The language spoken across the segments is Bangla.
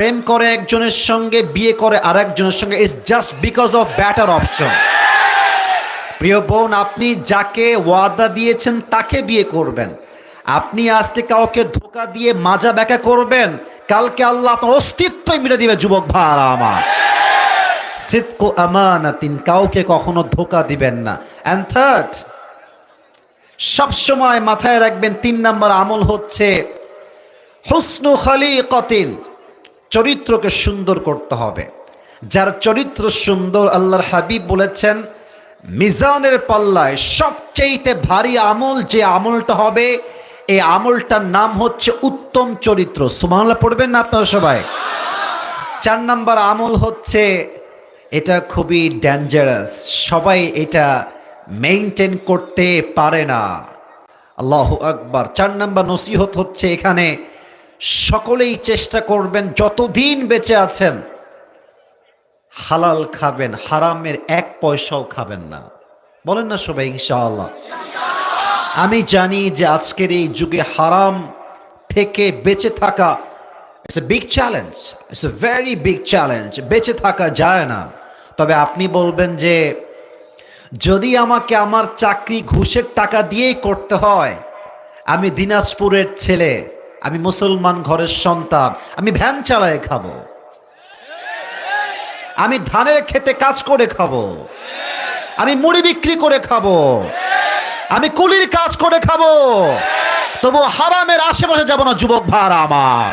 প্রেম করে একজনের সঙ্গে, বিয়ে করে আরেকজনের সঙ্গে, it's just because of better option. প্রিয় বোন, আপনি যাকে ওয়াদা দিয়েছেন তাকে বিয়ে করবেন। আপনি আজকে কাউকে ধোকা দিয়ে মাজা ব্যাকা করবেন, কালকে আল্লাহ আপনার অস্তিত্বই মিলে দিবে। যুবক ভাইরা আমার, সিদকু আমানাতিন, কাউকে কখনো ধোকা দিবেন না। অ্যান্ড থার্ড, সবসময় মাথায় রাখবেন, 3 নম্বর আমল হচ্ছে হুসনু খালিকাতিন, চরিত্রকে সুন্দর করতে হবে। যার চরিত্র সুন্দর, আল্লাহর হাবিব বলেছেন মিজানের পাল্লায় সবচেয়ে ভারী আমল যে আমলটা হবে, এই আমলটার নাম হচ্ছে উত্তম চরিত্র। সুবহানাল্লাহ পড়বেন না আপনারা সবাই? 4 নম্বর আমল হচ্ছে, এটা খুবই ডেঞ্জারাস, সবাই এটা মেইনটেইন করতে পারে না। আল্লাহু আকবার। 4 নম্বর নসিহত হচ্ছে এখানে, সকলেই চেষ্টা করবেন যতদিন বেঁচে আছেন হালাল খাবেন, হারামের 1 পয়সাও খাবেন না। বলেন না সবাই ইনশাআল্লাহ? আমি জানি যে আজকের এই যুগে হারাম থেকে বেঁচে থাকা it's a big challenge, it's a very big challenge. বেঁচে থাকা যায় না। তবে আপনি বলবেন যে যদি আমাকে আমার চাকরি ঘুষের টাকা দিয়েই করতে হয়, আমি দিনাজপুরের ছেলে, আমি মুসলমান ঘরের সন্তান, আমি ভ্যান চালায় খাবো, আমি ধানের খেতে কাজ করে খাবো, আমি মুড়ি বিক্রি করে খাবো, আমি কুলির কাজ করে খাবো, তবু হারামের আশেপাশে যাব না। যুবক ভাইরা আমার,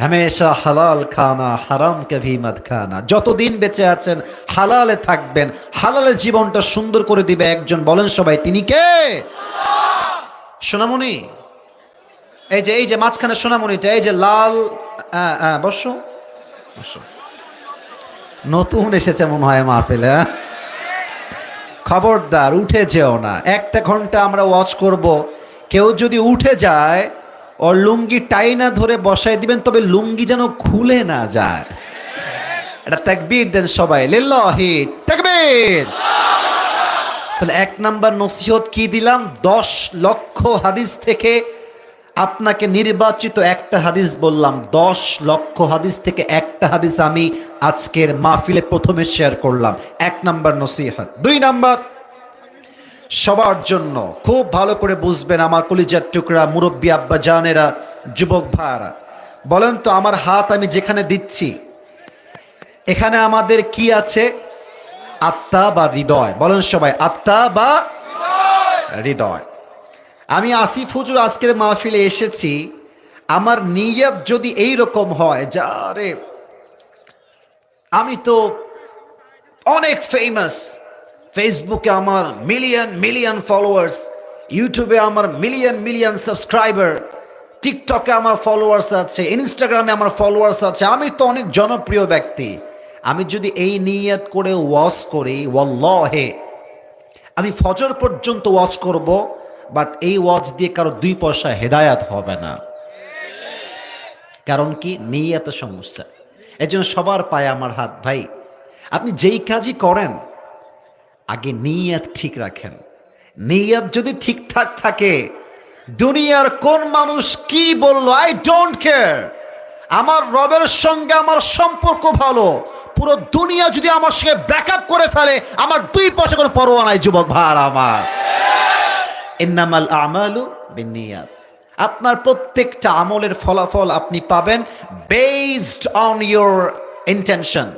হামেশা হালাল খানা, হারাম কভি মত খানা। যতদিন বেঁচে আছেন হালালে থাকবেন, হালালের জীবনটা সুন্দর করে দিবে একজন। বলেন সবাই, তিনি কে? সোনামণি, এই যে মাঝখানে সোনামণিটা, এই যে লাল, বসো বসো। নতুন এসেছে মনে হয় মাহফিলে। খবরদার উঠে যেও না। 1 ঘন্টা আমরা ওয়াচ করব, কেউ যদি উঠে যায় ওর লুঙ্গি টাইনা ধরে বসাই দিবেন, তবে লুঙ্গি যেন খুলে না যায়। এটা তাকবীর দেন সবাই, লিল্লাহি তাকবীর। তাহলে 1 নাম্বার নসিহত কি দিলাম? 10 লক্ষ হাদিস থেকে আপনাকে নির্বাচিত একটা হাদিস বললাম। 10 লক্ষ হাদিস থেকে একটা হাদিস আমি আজকের মাহফিলে প্রথমে শেয়ার করলাম। 1 নাম্বার নসিহত। 2 নাম্বার, সবার জন্য খুব ভালো করে বুঝবেন আমার কলিজার টুকরা মুরব্বী আব্বা জানেরা, যুবক ভাইরা, বলেন তো আমার হাত আমি যেখানে দিচ্ছি এখানে আমাদের কি আছে? আত্মা বা হৃদয়? বলেন সবাই, আত্মা বা হৃদয়। আমি আসিফ হুজুর আজকের মাহফিলে এসেছি, আমার নিয়ত যদি এই রকম হয়, যারে আমি তো অনেক ফেমাস, ফেসবুকে আমার মিলিয়ন মিলিয়ন ফলোয়ার্স, ইউটিউবে আমার মিলিয়ন মিলিয়ন সাবস্ক্রাইবার, টিকটকে আমার ফলোয়ার্স আছে, ইনস্টাগ্রামে আমার ফলোয়ার্স আছে, আমি তো অনেক জনপ্রিয় ব্যক্তি। আমি যদি এই নিয়ত করে ওয়াচ করি, ওয়াল্লাহে আমি ফজর পর্যন্ত ওয়াচ করব, বাট এই ওয়াচ দিয়ে কারো 2 পয়সা হেদায়াত হবে না। কারণ কি? নিয়তের সমস্যা। এজন্য সবার পায়ে আমার হাত, ভাই আপনি যেই কাজই করেন আগে নিয়ত ঠিক রাখেন। নিয়ত যদি ঠিকঠাক থাকে, দুনিয়ার কোন মানুষ কি বললো আই ডোন্ট কেয়ার। আমার রবের সঙ্গে আমার সম্পর্ক ভালো, পুরো দুনিয়া যদি আমার সঙ্গে ব্রেকআপ করে ফেলে আমার 2 পয়সা কোনো পরোয়া নাই। যুবক ভাইরা আমার, ইন্নামাল আমালু বিন্নিয়াত। আপনার প্রত্যেকটা আমলের ফলাফল আপনি পাবেন বেসড অন योर इंटेंशन।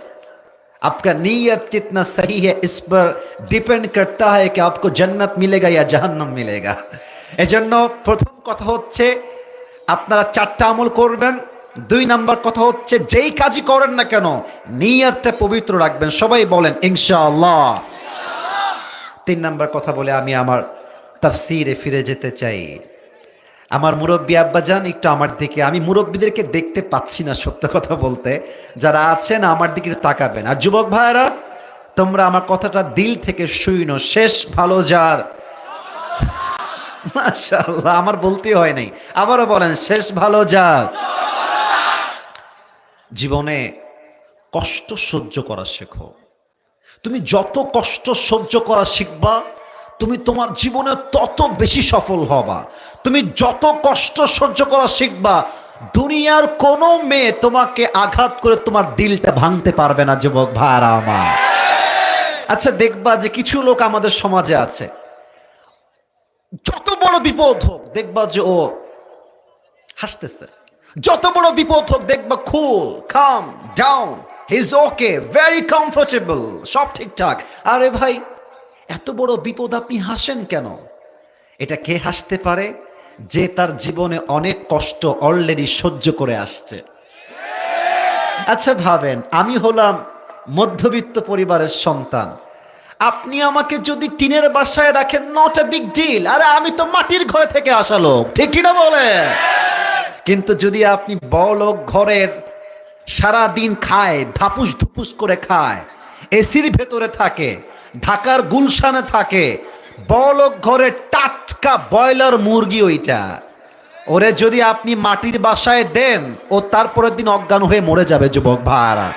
आपका नीयत कितना सही है इस पर डिपेंड करता है कि आपको जन्नत मिलेगा या जहन्नम मिलेगा। এজন্য প্রথম কথা হচ্ছে আপনারা 4টা আমল করবেন। 2 নাম্বার কথা হচ্ছে যেই কাজই করেন না কেন নিয়তটা পবিত্র রাখবেন। সবাই বলেন ইনশাআল্লাহ। 3 নাম্বার কথা বলে আমি আমার তাফসীরে ফিরে যেতে চাই। আমার মুরব্বী আব্বাজান একটু আমার দিকে, আমি মুরব্বীদেরকে দেখতে পাচ্ছি না সত্য কথা বলতে, যারা আছেন আমার দিকে তাকাবেন। আর যুবক ভাইরা, তোমরা আমার কথাটা দিল থেকে শুইনো। শেষ ভালো যার, মাশাআল্লাহ, আমার বলতে হয় নাই, আবারও বলেন শেষ ভালো যার। জীবনে কষ্ট সহ্য করা শেখো। তুমি যত কষ্ট সহ্য করা শিখবা, তুমি তোমার জীবনে তত বেশি সফল হবা। তুমি যত কষ্ট সহ্য করা শিখবা, দুনিয়ার কোনো মেয়ে তোমাকে আঘাত করে তোমার দিলটা ভাঙতে পারবে না যুবক ভাইরা আমার। আচ্ছা দেখবা যে কিছু লোক আমাদের সমাজে আছে, যত বড় বিপদ হোক দেখবা যে ও হাসতেছে, যত বড় বিপদ হোক দেখবা cool calm down, he is okay, very comfortable, সব ঠিকঠাক। আরে ভাই, এত বড় বিপদ আপনি হাসেন কেন? এটা কে হাসতে পারে? যে তার জীবনে অনেক কষ্ট অলরেডি সহ্য করে আসছে। আচ্ছা ভাবেন, আমি হলাম মধ্যবিত্ত পরিবারের সন্তান, আপনি আমাকে যদি টিনের বাসায় রাখেন, নট এ বিগ ডিল, আরে আমি তো মাটির ঘরে থেকে আসা লোক, ঠিক কিনা বলে? কিন্তু যদি আপনি বড়লোক ঘরের, সারা দিন খায়, ধাপুস ধুপুস করে খায়, এসির ভেতরে থাকে, ঢাকার গুলশানে থাকে, বড়লোক ঘরে টাটকা ব্রয়লার মুরগি ওইটা, ওরে যদি আপনি মাটির বাসায় দেন, ও তারপরের দিন অজ্ঞান হয়ে মরে যাবে যুবক ভাইরা।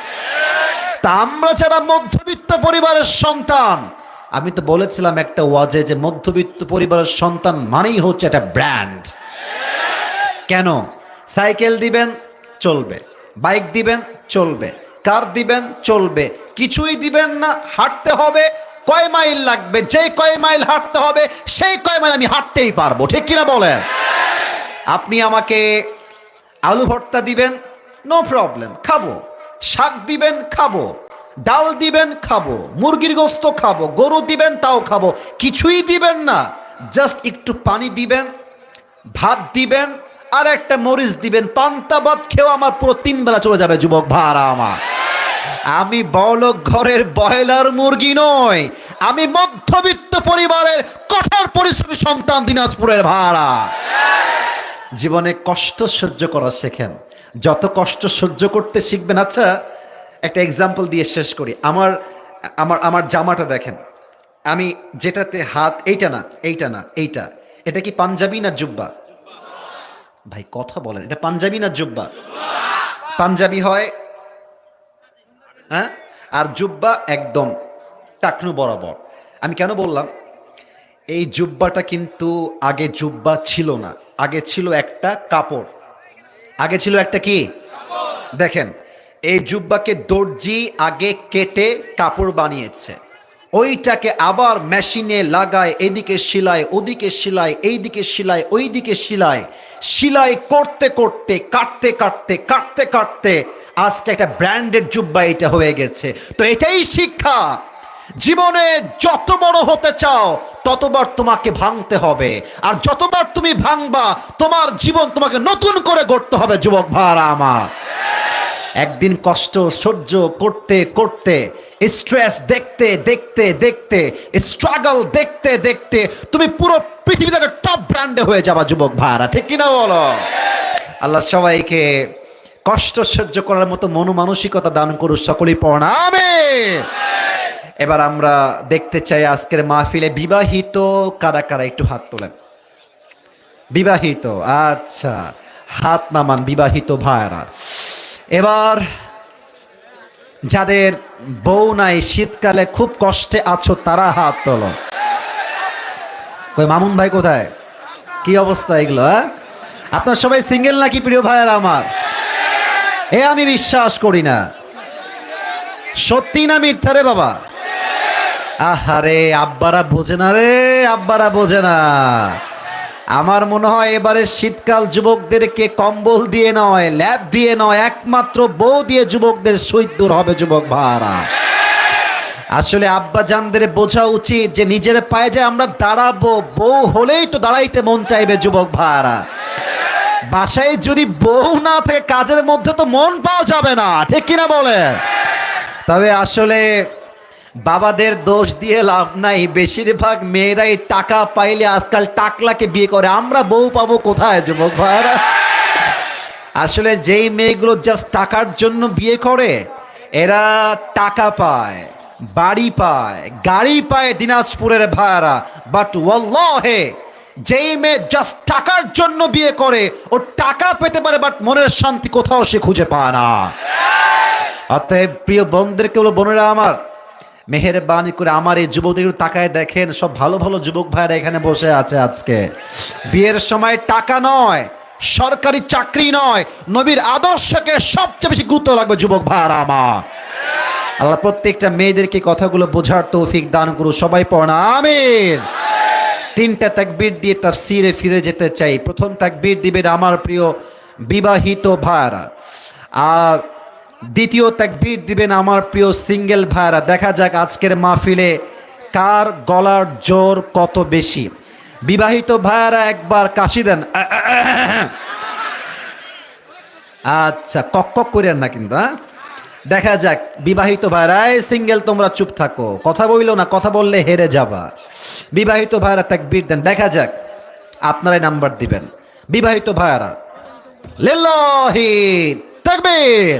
তা আমরা যারা মধ্যবিত্ত পরিবারের সন্তান, আমি তো বলেছিলাম একটা ওয়াজে যে মধ্যবিত্ত পরিবারের সন্তান মানেই হচ্ছে একটা ব্র্যান্ড। কেন? সাইকেল দিবেন চলবে, বাইক দিবেন চলবে, কার দিবেন চলবে, কিছুই দিবেন না, হাঁটতে হবে, কয় মাইল লাগবে, যে কয় মাইল হাঁটতে হবে সেই কয় মাইল আমি হাঁটতেই পারবো, ঠিক কিনা বলেন? আপনি আমাকে আলু ভর্তা দিবেন, নো প্রবলেম, খাবো। শাক দিবেন, খাবো। ডাল দিবেন, খাবো। মুরগির গোস্ত খাবো। গরু দিবেন, তাও খাবো। কিছুই দিবেন না, জাস্ট একটু পানি দিবেন, ভাত দিবেন, আর একটা মরিচ দিবেন, পান্তা ভাত খেয়েও আমার পুরো 3 বেলা চলে যাবে যুবক ভাড়া আমার। আমি বড়লোক ঘরের ব্রয়লার মুরগি নই, আমি মধ্যবিত্ত পরিবারের কঠোর পরিশ্রমী সন্তান, দিনাজপুরের ভাড়া। জীবনে কষ্ট সহ্য করা শেখেন, যত কষ্ট সহ্য করতে শিখবেন। আচ্ছা একটা এক্সাম্পল দিয়ে শেষ করি। আমার আমার আমার জামাটা দেখেন, আমি যেটাতে হাত, এইটা না, এইটা না, এইটা, এটা কি পাঞ্জাবি না জুব্বা? ভাই কথা বলেন, এটা পাঞ্জাবি না জুব্বা? পাঞ্জাবি হয়, হ্যাঁ, আর জুব্বা একদম টাকনু বরাবর। আমি কেন বললাম, এই জুব্বাটা কিন্তু আগে জুব্বা ছিল না, আগে ছিল একটা কাপড়, আগে ছিল একটা কি, দেখেন এই জুব্বাকে দর্জি আগে কেটে কাপড় বানিয়েছে, ওইটাকে আবার মেশিনে লাগায়, এদিকে সেলাই, ওদিকে সেলাই, এইদিকে সেলাই, ওইদিকে সেলাই, সেলাই করতে করতে, কাটতে কাটতে, কাটতে কাটতে আজকে একটা ব্র্যান্ডেড জুব্বা এটা হয়ে গেছে। তো এটাই শিক্ষা, জীবনে যত বড় হতে চাও ততবার তোমাকে ভাঙতে হবে, আর যতবার তুমি ভাঙবা তোমার জীবন তোমাকে নতুন করে গড়তে হবে যুবক ভাইরা আমার। একদিন কষ্ট সহ্য করতে করতে, স্ট্রেস দেখতে দেখতে দেখতে, স্ট্রাগল দেখতে দেখতে তুমি পুরো পৃথিবীতে একটা টপ ব্র্যান্ডে হয়ে যাবা যুবক ভাইরা, ঠিক কিনা বলো? আল্লাহ সবাইকে কষ্ট সহ্য করার মতো মন মানসিকতা দান করুন, সকলেই পড়ুন আমিন। এবার আমরা দেখতে চাই আজকের মাহফিলে বিবাহিত কারা কারা, একটু হাত তোলেন। বিবাহিত, আচ্ছা হাত নামান বিবাহিত ভাইরা। এবার যাদের বউ নাই, শীতকালে খুব কষ্টে আছো, তারা হাত তোলো। কই মামুন ভাই কোথায়? কি অবস্থা এগুলো? আপনার সবাই সিঙ্গেল নাকি প্রিয় ভাইয়ের আমার? এ আমি বিশ্বাস করি না, সত্যি না মিথ্যা রে বাবা? আহারে আব্বারা বোঝে না রে, আব্বারা বোঝে না। আমার মনে হয় এবারে শীতকাল যুবকদেরকে কম্বল দিয়ে নয়, ল্যাব দিয়ে নয়, একমাত্র বউ দিয়ে যুবকদের শীত দূর হবে যুবক ভাড়া। আসলে আব্বা জানদের বোঝা উচিত যে নিজের পায়ে যে আমরা দাঁড়াবো, বউ হলেই তো দাঁড়াইতে মন চাইবে যুবক ভাড়া। বাসায় যদি বউ না থাকে কাজের মধ্যে তো মন পাওয়া যাবে না, ঠিক কিনা বলে? তবে আসলে বাবাদের দোষ দিয়ে লাভ নাই, বেশিরভাগ মেয়েরাই টাকা পাইলে আজকাল টাকলাকে বিয়ে করে, আমরা বউ পাবো কোথায় যুবক ভাইরা? আসলে যেই মেয়েগুলো জাস্ট টাকার জন্য বিয়ে করে, এরা টাকা পায়, বাড়ি পায়, গাড়ি পায় দিনাজপুরের ভাইরা, বাট ওয়াল্লাহে যেই মেয়ে জাস্ট টাকার জন্য বিয়ে করে, ও টাকা পেতে পারে বাট মনের শান্তি কোথাও সে খুঁজে পায় না। অতএব প্রিয় বোনদেরকে বলো, বোনেরা আমার, মেহেরবানি করে আমার এই যুবকদের তাকায় দেখেন, সব ভালো ভালো যুবক ভাইরা এখানে বসে আছে। আজকে বিয়ের সময় টাকা নয়, সরকারি চাকরি নয়, নবীর আদর্শকে সবচেয়ে বেশি গুরুত্ব লাগবে যুবক ভাইরা আমার। আল্লাহ প্রত্যেকটা মেয়েদেরকে কথাগুলো বোঝার তৌফিক দান করুন, সবাই পড়ুন আমিন। তিনটা তাকবীর দিয়ে তাফসীরে ফিরে যেতে চাই। প্রথম তাকবীর দিবেন আমার প্রিয় বিবাহিত ভাইরা, আর দ্বিতীয় তাকবীর দিবেন আমার প্রিয় সিঙ্গেল ভাইরা। দেখা যাক আজকের মাহফিলে কার গলার জোর কত বেশি। বিবাহিত ভাইরা একবার কাশি দেন। আচ্ছা, কক করেন না কিন্তু, হ্যাঁ? দেখা যাক বিবাহিত ভাইরা। সিঙ্গেল তোমরা চুপ থাকো, কথা বইলো না, কথা বললে হেরে যাবা। বিবাহিত ভাইরা তাকবীর দেন, দেখা যাক আপনারাই নাম্বার দিবেন। বিবাহিত ভাইরা লিল্লাহি তাকবীর।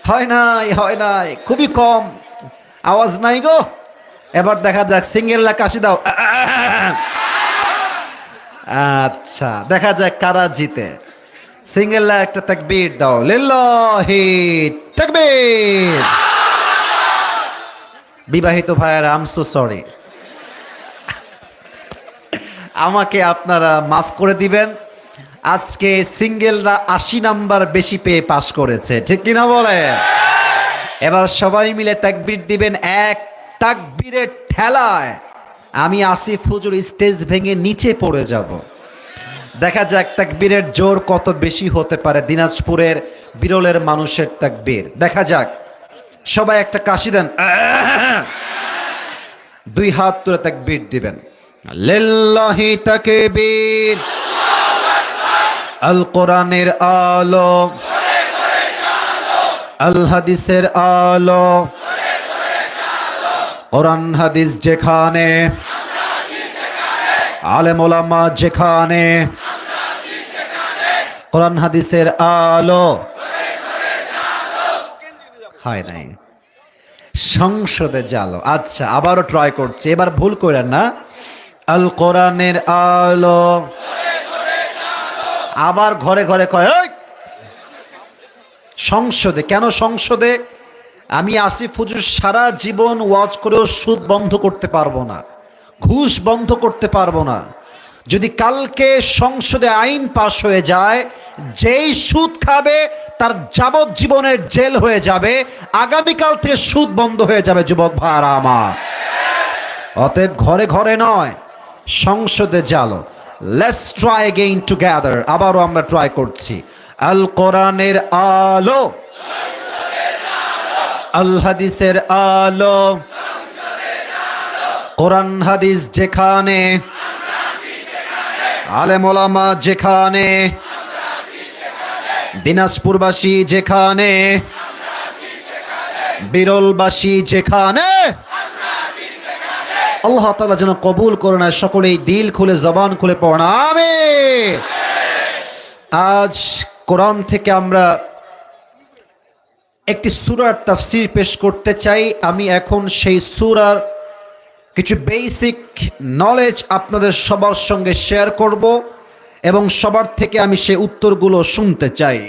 হয় নাই, খুবই কম আওয়াজ নাই গো। এবার দেখা যাক সিঙ্গেলরা কাশি দাও। আচ্ছা, দেখা যাক কারা জিতে। সিঙ্গেলরা একটা তাকবীর দাও, লিল্লাহি তাকবীর। বিবাহিত ভাইয়ারা আই এম সো সরি, আমাকে আপনারা মাফ করে দিবেন। আজকে সিঙ্গেলরা 80 নাম্বার বেশি পেয়ে পাশ করেছে, ঠিক কিনা বলে? এবার সবাই মিলে তাকবীর দিবেন। এক তাকবীরের ঠেলায় আমি আসিফ হুজুর স্টেজ ভেঙে নিচে পড়ে যাব। দেখা যাক তাকবীরের জোর কত বেশি হতে পারে। দিনাজপুরের বিরলের মানুষের তাকবীর, দেখা যাক। সবাই একটা কাশি দেন, দুই হাত তুলে তাকবীর দিবেন। লিল্লাহি তাকবীর। আল কোরআনের আলো, আল হাদিসের আলো, কোরআন হাদিস যেখানে, আলেম ওলামা যেখানে, কোরআন হাদিসের আলো। হয় নাই, সংসদে জালো। আচ্ছা, আবারও ট্রাই করছি, এবার ভুল করেন না। আল কোরআনের আলো। আবার ঘরে ঘরে কয় সংসদে। কেন সংসদে? আমি আসিফ হুজুর সারা জীবন ওয়াজ করেও সুদ বন্ধ করতে পারবো না, ঘুষ বন্ধ করতে পারবো না। যদি কালকে সংসদে আইন পাশ হয়ে যায়, যেই সুদ খাবে তার যাবজ্জীবনের জেল হয়ে যাবে, আগামীকাল থেকে সুদ বন্ধ হয়ে যাবে যুবক ভাইরা আমার। অতএব ঘরে ঘরে নয়, সংসদে জালো। Let's try again together. আবারও আমরা ট্রাই করছি। আল কোরআনের আলো, আল হাদিসের আলো, কোরআন হাদিস যেখানে, আলেম ওলামা যেখানে, দিনাজপুরবাসী যেখানে, বিরলবাসী যেখানে, আল্লাহ তাআলা যেন কবুল করেন। সকলেই দিল খুলে জবান খুলে পড়েন আমিন। আজ কোরআন থেকে আমরা একটি সূরার তাফসীর পেশ করতে চাই। আমি এখন সেই সূরার কিছু বেসিক নলেজ আপনাদের সবার সঙ্গে শেয়ার করব এবং সবার থেকে আমি সেই উত্তরগুলো শুনতে চাই।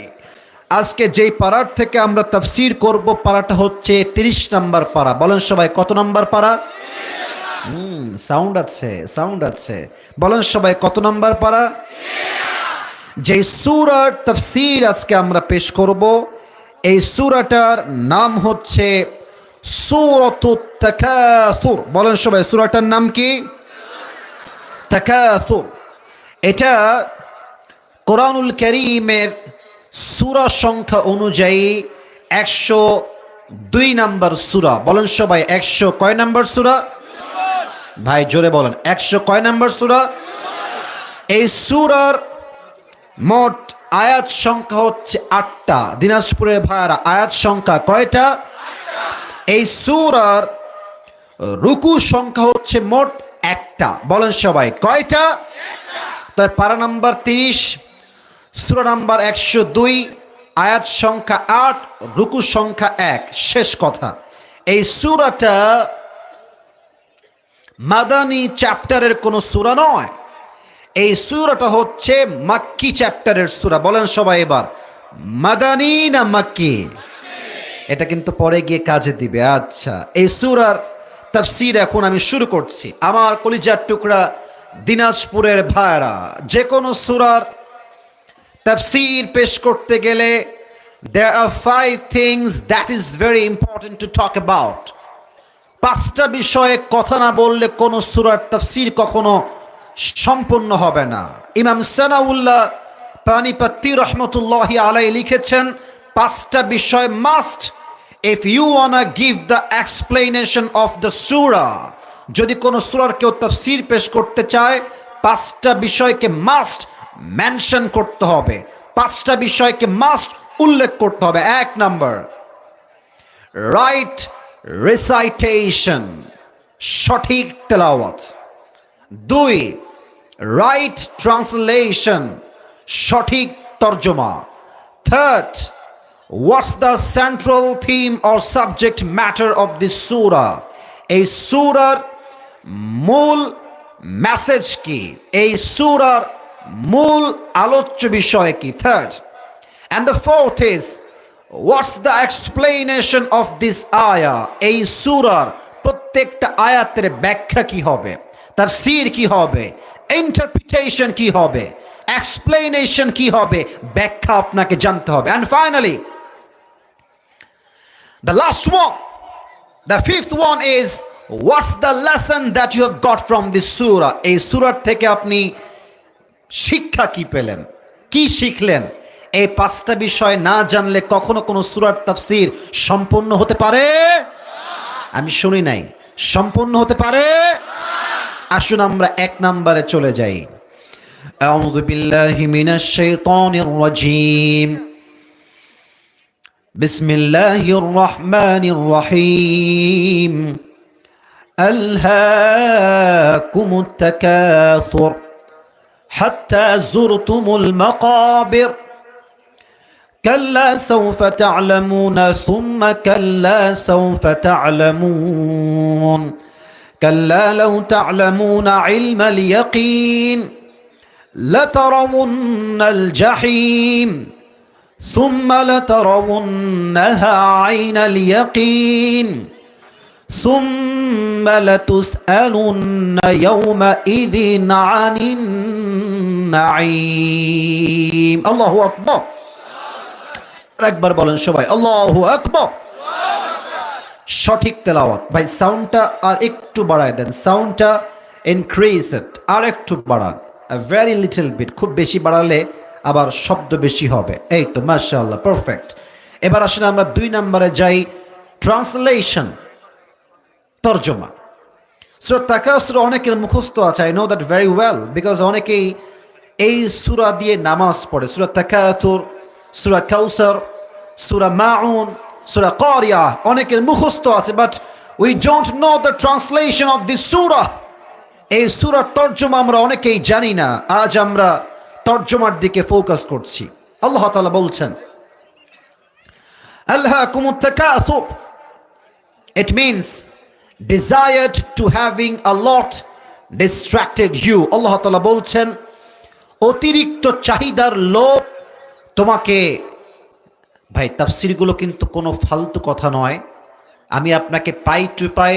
আজকে যেই পারার থেকে আমরা তাফসীর করব, পারাটা হচ্ছে 30 নম্বর পারা। বলেন সবাই, কত নম্বর পারা? সাউন্ড আছে, সাউন্ড আছে। বলেন সবাই, কত নম্বর পারা? যেই সূরার তাফসীর আজকে আমরা পেশ করব, এই সূরাটার নাম হচ্ছে সূরাতুত তাকাসুর। বলেন সবাই, সূরাটার নাম কি? তাকাসুর। এটা কোরআনুল কারীমের সূরা সংখ্যা অনুযায়ী 102 নম্বর সূরা। বলেন সবাই, 100 কয় নম্বর সূরা? ভাই জোরে বলেন, 100 কয় নম্বর সূরা? এই সূরার মোট আয়াত সংখ্যা হচ্ছে 8টা। দিনাজপুরের ভাইরা, আয়াত সংখ্যা কয়টা? এই সূরার রুকু সংখ্যা হচ্ছে মোট 1টা। বলেন সবাই, কয়টা? তাই পারা নাম্বার 30, সূরা নাম্বার 102, আয়াত সংখ্যা 8, রুকু সংখ্যা 1। শেষ কথা, এই সূরাটা মাদানী চ্যাপ্টারের কোন সূরা নয়। এই সূরাটা হচ্ছে মাক্কি চ্যাপ্টারের সূরা। বলেন সবাই এবার, মাদানী না মাক্কি? এটা কিন্তু পরে গিয়ে কাজে দিবে। আচ্ছা, এই সূরার তাফসীর এখন আমি শুরু করছি। আমার কলিজার টুকরা দিনাজপুরের ভাইরা, যে কোনো সূরার তাফসীর পেশ করতে গেলে there are 5 things that is very important to talk about. পাঁচটা বিষয়ে কথা না বললে কোন সূরার তাফসীর কখনো সম্পূর্ণ হবে না। ইমাম সানাউল্লাহ পানিপত্তি রহমতুল্লাহি আলাইহি লিখেছেন, পাঁচটা বিষয় must if you wanna give the explanation of the surah. যদি কোন সূরার কেউ তাফসীর পেশ করতে চায়, পাঁচটা বিষয়কে মাস্ট মেনশন করতে হবে, পাঁচটা বিষয়কে মাস্ট উল্লেখ করতে হবে। এক নাম্বার, রাইট রিসাইটেশন, সঠিক তেলাওয়াত। দুই, রাইট ট্রান্সলেশন, সঠিক তর্জমা। Third, what's the central theme or subject matter of this সূরা, এই সূরার মূল মেসেজ কি, এই সূরার মূল আলোচ্য বিষয় কি। Third, and the fourth is what's the explanation of this ayah, এই সূরার প্রত্যেকটা আয়াতের ব্যাখ্যা কি হবে, তাফসীর কি হবে, ইন্টারপ্রিটেশন কি হবে, এক্সপ্লেনেশন কি হবে, ব্যাখ্যা আপনাকে জানতে হবে। and finally the last one, the fifth one is what's the lesson that you have got from this surah, এই সূরা থেকে আপনি শিক্ষা কি পেলেন, কি শিখলেন। এই পাঁচটা বিষয় না জানলে কখনো কোনো সূরার তাফসীর সম্পূর্ণ হতে পারে, আমি শুনি নাই, সম্পূর্ণ হতে পারে। আসুন আমরা এক নম্বরে চলে যাই। আউযু বিল্লাহি মিনাশ শাইতানির রাজীম, বিসমিল্লাহির রহমানির রহিম। আলহাকুমুত তাকাসুর হাত্তা যুরতুমুল মাকাবির كلا سوف تعلمون ثم كلا سوف تعلمون كلا لو تعلمون علم اليقين لترون الجحيم ثم لترونها عين اليقين ثم لتسألن يومئذ عن النعيم الله أكبر। একবার বলেন সবাই আল্লাহু আকবার। সঠিক তেলাওয়াত। ভাই সাউন্ডটা আর একটু বাড়ায় দেন, সাউন্ডটা ইনক্রিজ ইট, আর একটু বাড়ান, ভেরি লিটল বিট, খুব বেশি বাড়ালে আবার শব্দ বেশি হবে। এই তো মাশাআল্লাহ, পারফেক্ট। এবার আসলে আমরা 2 নম্বরে যাই, ট্রান্সলেশন, তরজমা। সূরা তাকাসুর অনেকের মুখস্থ আছে, I know that very well, because অনেকেই এই সূরা দিয়ে নামাজ পড়ে। সূরা তাকাসুর, সূরা কাউসার, সূরা মাউন, সূরা কারিয়া অনেকের মুখস্থ আছে, but we don't know the translation of this সূরা। এই সূরার তর্জমা আমরা অনেকেই জানি না। আজ আমরা তর্জমার দিকে ফোকাস করছি। আল্লাহ তাআলা বলছেন, আলহাকুমুত তাকাসুর, it means desired to having a lot distracted you. আল্লাহ তাআলা বলছেন, অতিরিক্ত চাহিদার লোভ তোমাকে। ভাই তাফসীরগুলো কিন্তু কোনো ফালতু কথা নয়, আমি আপনাকে পাই টু পাই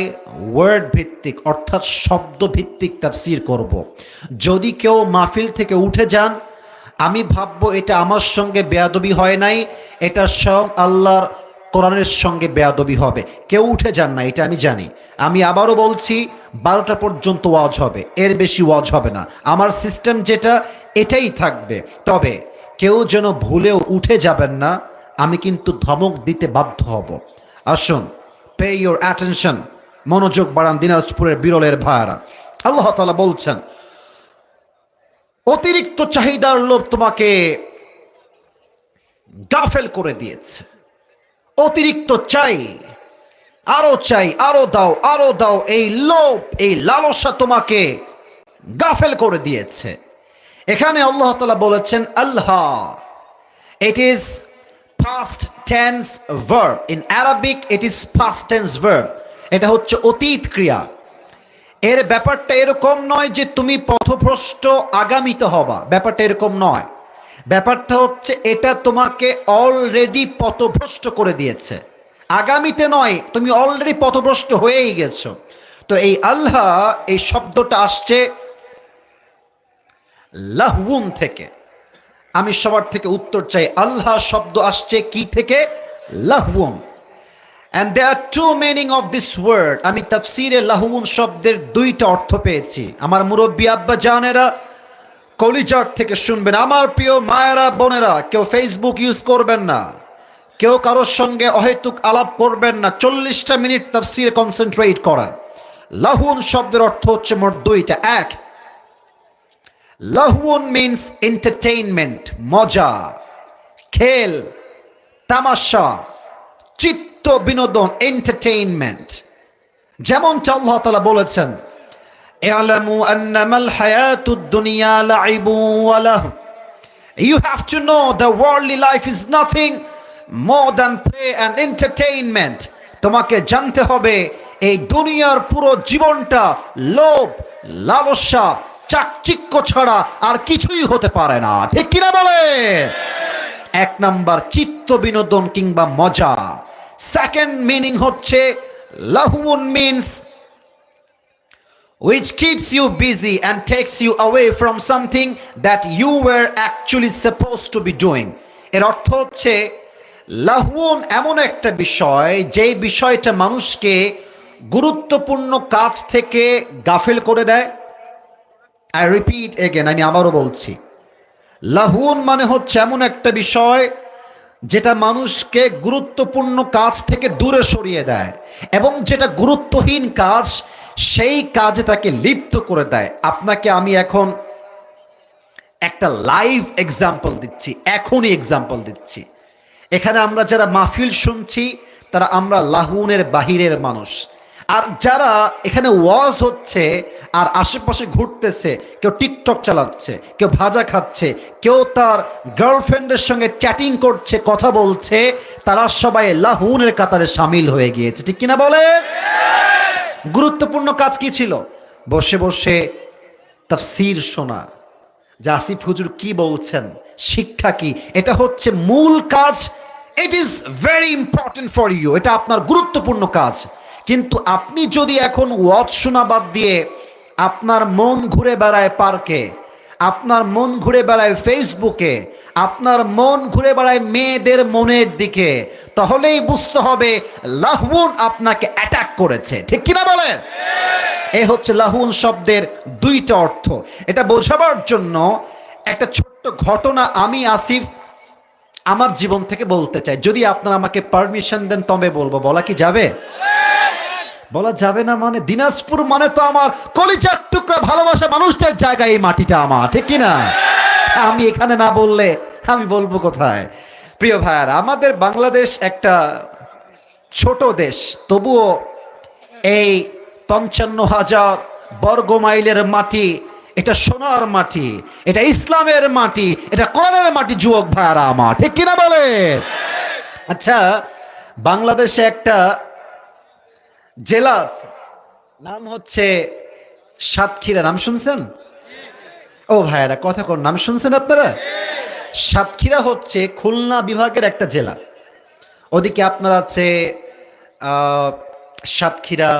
ওয়ার্ড ভিত্তিক অর্থাৎ শব্দ ভিত্তিক তাফসীর করব। যদি কেউ মাহফিল থেকে উঠে যান, আমি ভাববো এটা আমার সঙ্গে বেয়াদবি হয় নাই, এটা স্বয়ং আল্লাহর কোরআনের সঙ্গে বেয়াদবি হবে। কেউ উঠে যান না, এটা আমি জানি। আমি আবারও বলছি, 12টা পর্যন্ত ওয়াজ হবে, এর বেশি ওয়াজ হবে না। আমার সিস্টেম যেটা এটাই থাকবে। তবে কেউ যেন ভুলেও উঠে যাবেন না, আমি কিন্তু ধমক দিতে বাধ্য হব। আসুন, পে ইউর অ্যাটেনশন, মনোযোগ বাড়ান দিনাজপুরের বিরলের ভাইরা। আল্লাহ তাআলা বলছেন, অতিরিক্ত চাহিদার লোভ তোমাকে গাফেল করে দিয়েছে। অতিরিক্ত চাই, আরো চাই, আরো দাও, আরো দাও, এই লোভ, এই লালসা তোমাকে গাফেল করে দিয়েছে। এখানে আল্লাহ তাআলা বলেছেন আল্লাহ, it is past tense verb. In Arabic it is past tense verb. এটা হচ্ছে অতীত ক্রিয়া। এর ব্যাপারটা এরকম নয় যে তুমি পথভ্রষ্ট আগামীতে হবা, ব্যাপারটা এরকম নয়। ব্যাপারটা হচ্ছে এটা তোমাকে অলরেডি পথভ্রষ্ট করে দিয়েছে, আগামীতে নয়, তুমি অলরেডি পথভ্রষ্ট হয়েই গেছো। তো এই আল্লাহ, এই শব্দটা আসছে লাহউন থেকে। আমি সবার থেকে উত্তর চাই, আল্লাহ শব্দ আসছে কি থেকে? লাহউন। And there are two meaning of this word. আমি তাফসীরে লাহউন শব্দের দুইটা অর্থ পেয়েছি। আমার মুরব্বী আব্বা জানেরা কলিজার থেকে শুনবেন। আমার প্রিয় মায়েরা বোনেরা, কেউ ফেসবুক ইউজ করবেন না, কেউ কারোর সঙ্গে অহেতুক আলাপ করবেন না। 40টা মিনিট তাফসীরে কনসেন্ট্রেট করেন। লাহউন শব্দের অর্থ হচ্ছে মোট দুইটা। এক, লাহউন মিনস এন্টারটেইনমেন্ট, মজা, খেল, তামাশা, চিত্ত বিনোদন, এন্টারটেইনমেন্ট। যেমনটা আল্লাহ তাআলা বলেছেন, ই'লামু আন্নামাল হায়াতুদ দুনিয়া লাইবু ওয়া লাহু। You have to know the worldly life is nothing more than play and entertainment. তোমাকে জানতে হবে এই দুনিয়ার পুরো জীবনটা লোভ, লালসা, চাকচিক্য ছাড়া আর কিছুই হতে পারে না। ঠিক কিনা বলে? এক নাম্বার চিত্ত বিনোদন কিংবা মজা। সেকেন্ড মিনিং হচ্ছে লাহউন means which keeps you busy and takes you away from something that you were actually supposed to be doing. এর অর্থ হচ্ছে লাহউন এমন একটা বিষয়, যে বিষয়টা মানুষকে গুরুত্বপূর্ণ কাজ থেকে গাফেল করে দেয়। আই রিপিট এগেন, আমি আবারও বলছি, লাহউন মানে হচ্ছে এমন একটা বিষয় যেটা মানুষকে গুরুত্বপূর্ণ কাজ থেকে দূরে সরিয়ে দেয়, এবং যেটা গুরুত্বহীন কাজ সেই কাজে তাকে লিপ্ত করে দেয়। আপনাকে আমি এখন একটা লাইভ এক্সাম্পল দিচ্ছি, এখনই এক্সাম্পল দিচ্ছি। এখানে আমরা যারা মাহফিল শুনছি তারা আমরা লাহউনের বাহিরের মানুষ, আর যারা এখানে ওয়াজ হচ্ছে আর আশেপাশে ঘুরতেছে, কেউ টিকটক চালাচ্ছে, কেউ ভাজা খাচ্ছে, কেউ তার গার্লফ্রেন্ডের সঙ্গে চ্যাটিং করছে, কথা বলছে, তারা সবাই লাহউনের কাতারে সামিল হয়ে গিয়েছে। ঠিক কিনা বলে? গুরুত্বপূর্ণ কাজ কি ছিল? বসে বসে তাফসীর শোনা, যে আসিফ হুজুর কি বলছেন, শিক্ষা কি, এটা হচ্ছে মূল কাজ। It is very important for you, এটা আপনার গুরুত্বপূর্ণ কাজ। কিন্তু আপনি যদি এখন ওয়াজ শোনা বাদ দিয়ে আপনার মন ঘুরে বেড়ায় পার্কে, আপনার মন ঘুরে বেড়ায় ফেসবুকে, আপনার মন ঘুরে বেড়ায় মেয়েদের মনের দিকে, তাহলেই বুঝতে হবে লাহউন আপনাকে অ্যাটাক করেছে। ঠিক কিনা বলেন? এই হচ্ছে লাহউন শব্দের দুইটা অর্থ। এটা বোঝাবার জন্য একটা ছোট্ট ঘটনা আমি আসিফ আমার জীবন থেকে বলতে চাই। যদি আপনারা আমাকে পারমিশন দেন তবে বলবো। বলা কি যাবে? বলা যাবে না মানে? দিনাজপুর মানে তো আমার কলিজার টুকরা ভালোবাসা মানুষদের জায়গা, এই মাটিটা আমার। ঠিক কিনা? আমি এখানে না বললে আমি বলবো কোথায়? প্রিয় ভাইয়ারা, আমাদের বাংলাদেশ একটা ছোট দেশ, তবুও এই 55,000 বর্গ মাইলের মাটি, এটা সোনার মাটি, এটা ইসলামের মাটি, এটা কোরআনের মাটি। যুবক ভাইয়ারা আমার, ঠিক কিনা বলে? আচ্ছা, বাংলাদেশে একটা জেলা আছে, নাম হচ্ছে সাতক্ষীরা। নাম শুনছেন? ও ভাইয়ারা কথা কোন, নাম শুনছেন আপনারা? সাতক্ষীরা হচ্ছে খুলনা বিভাগের একটা জেলা। ওদিকে আপনার আছে সাতক্ষীরা,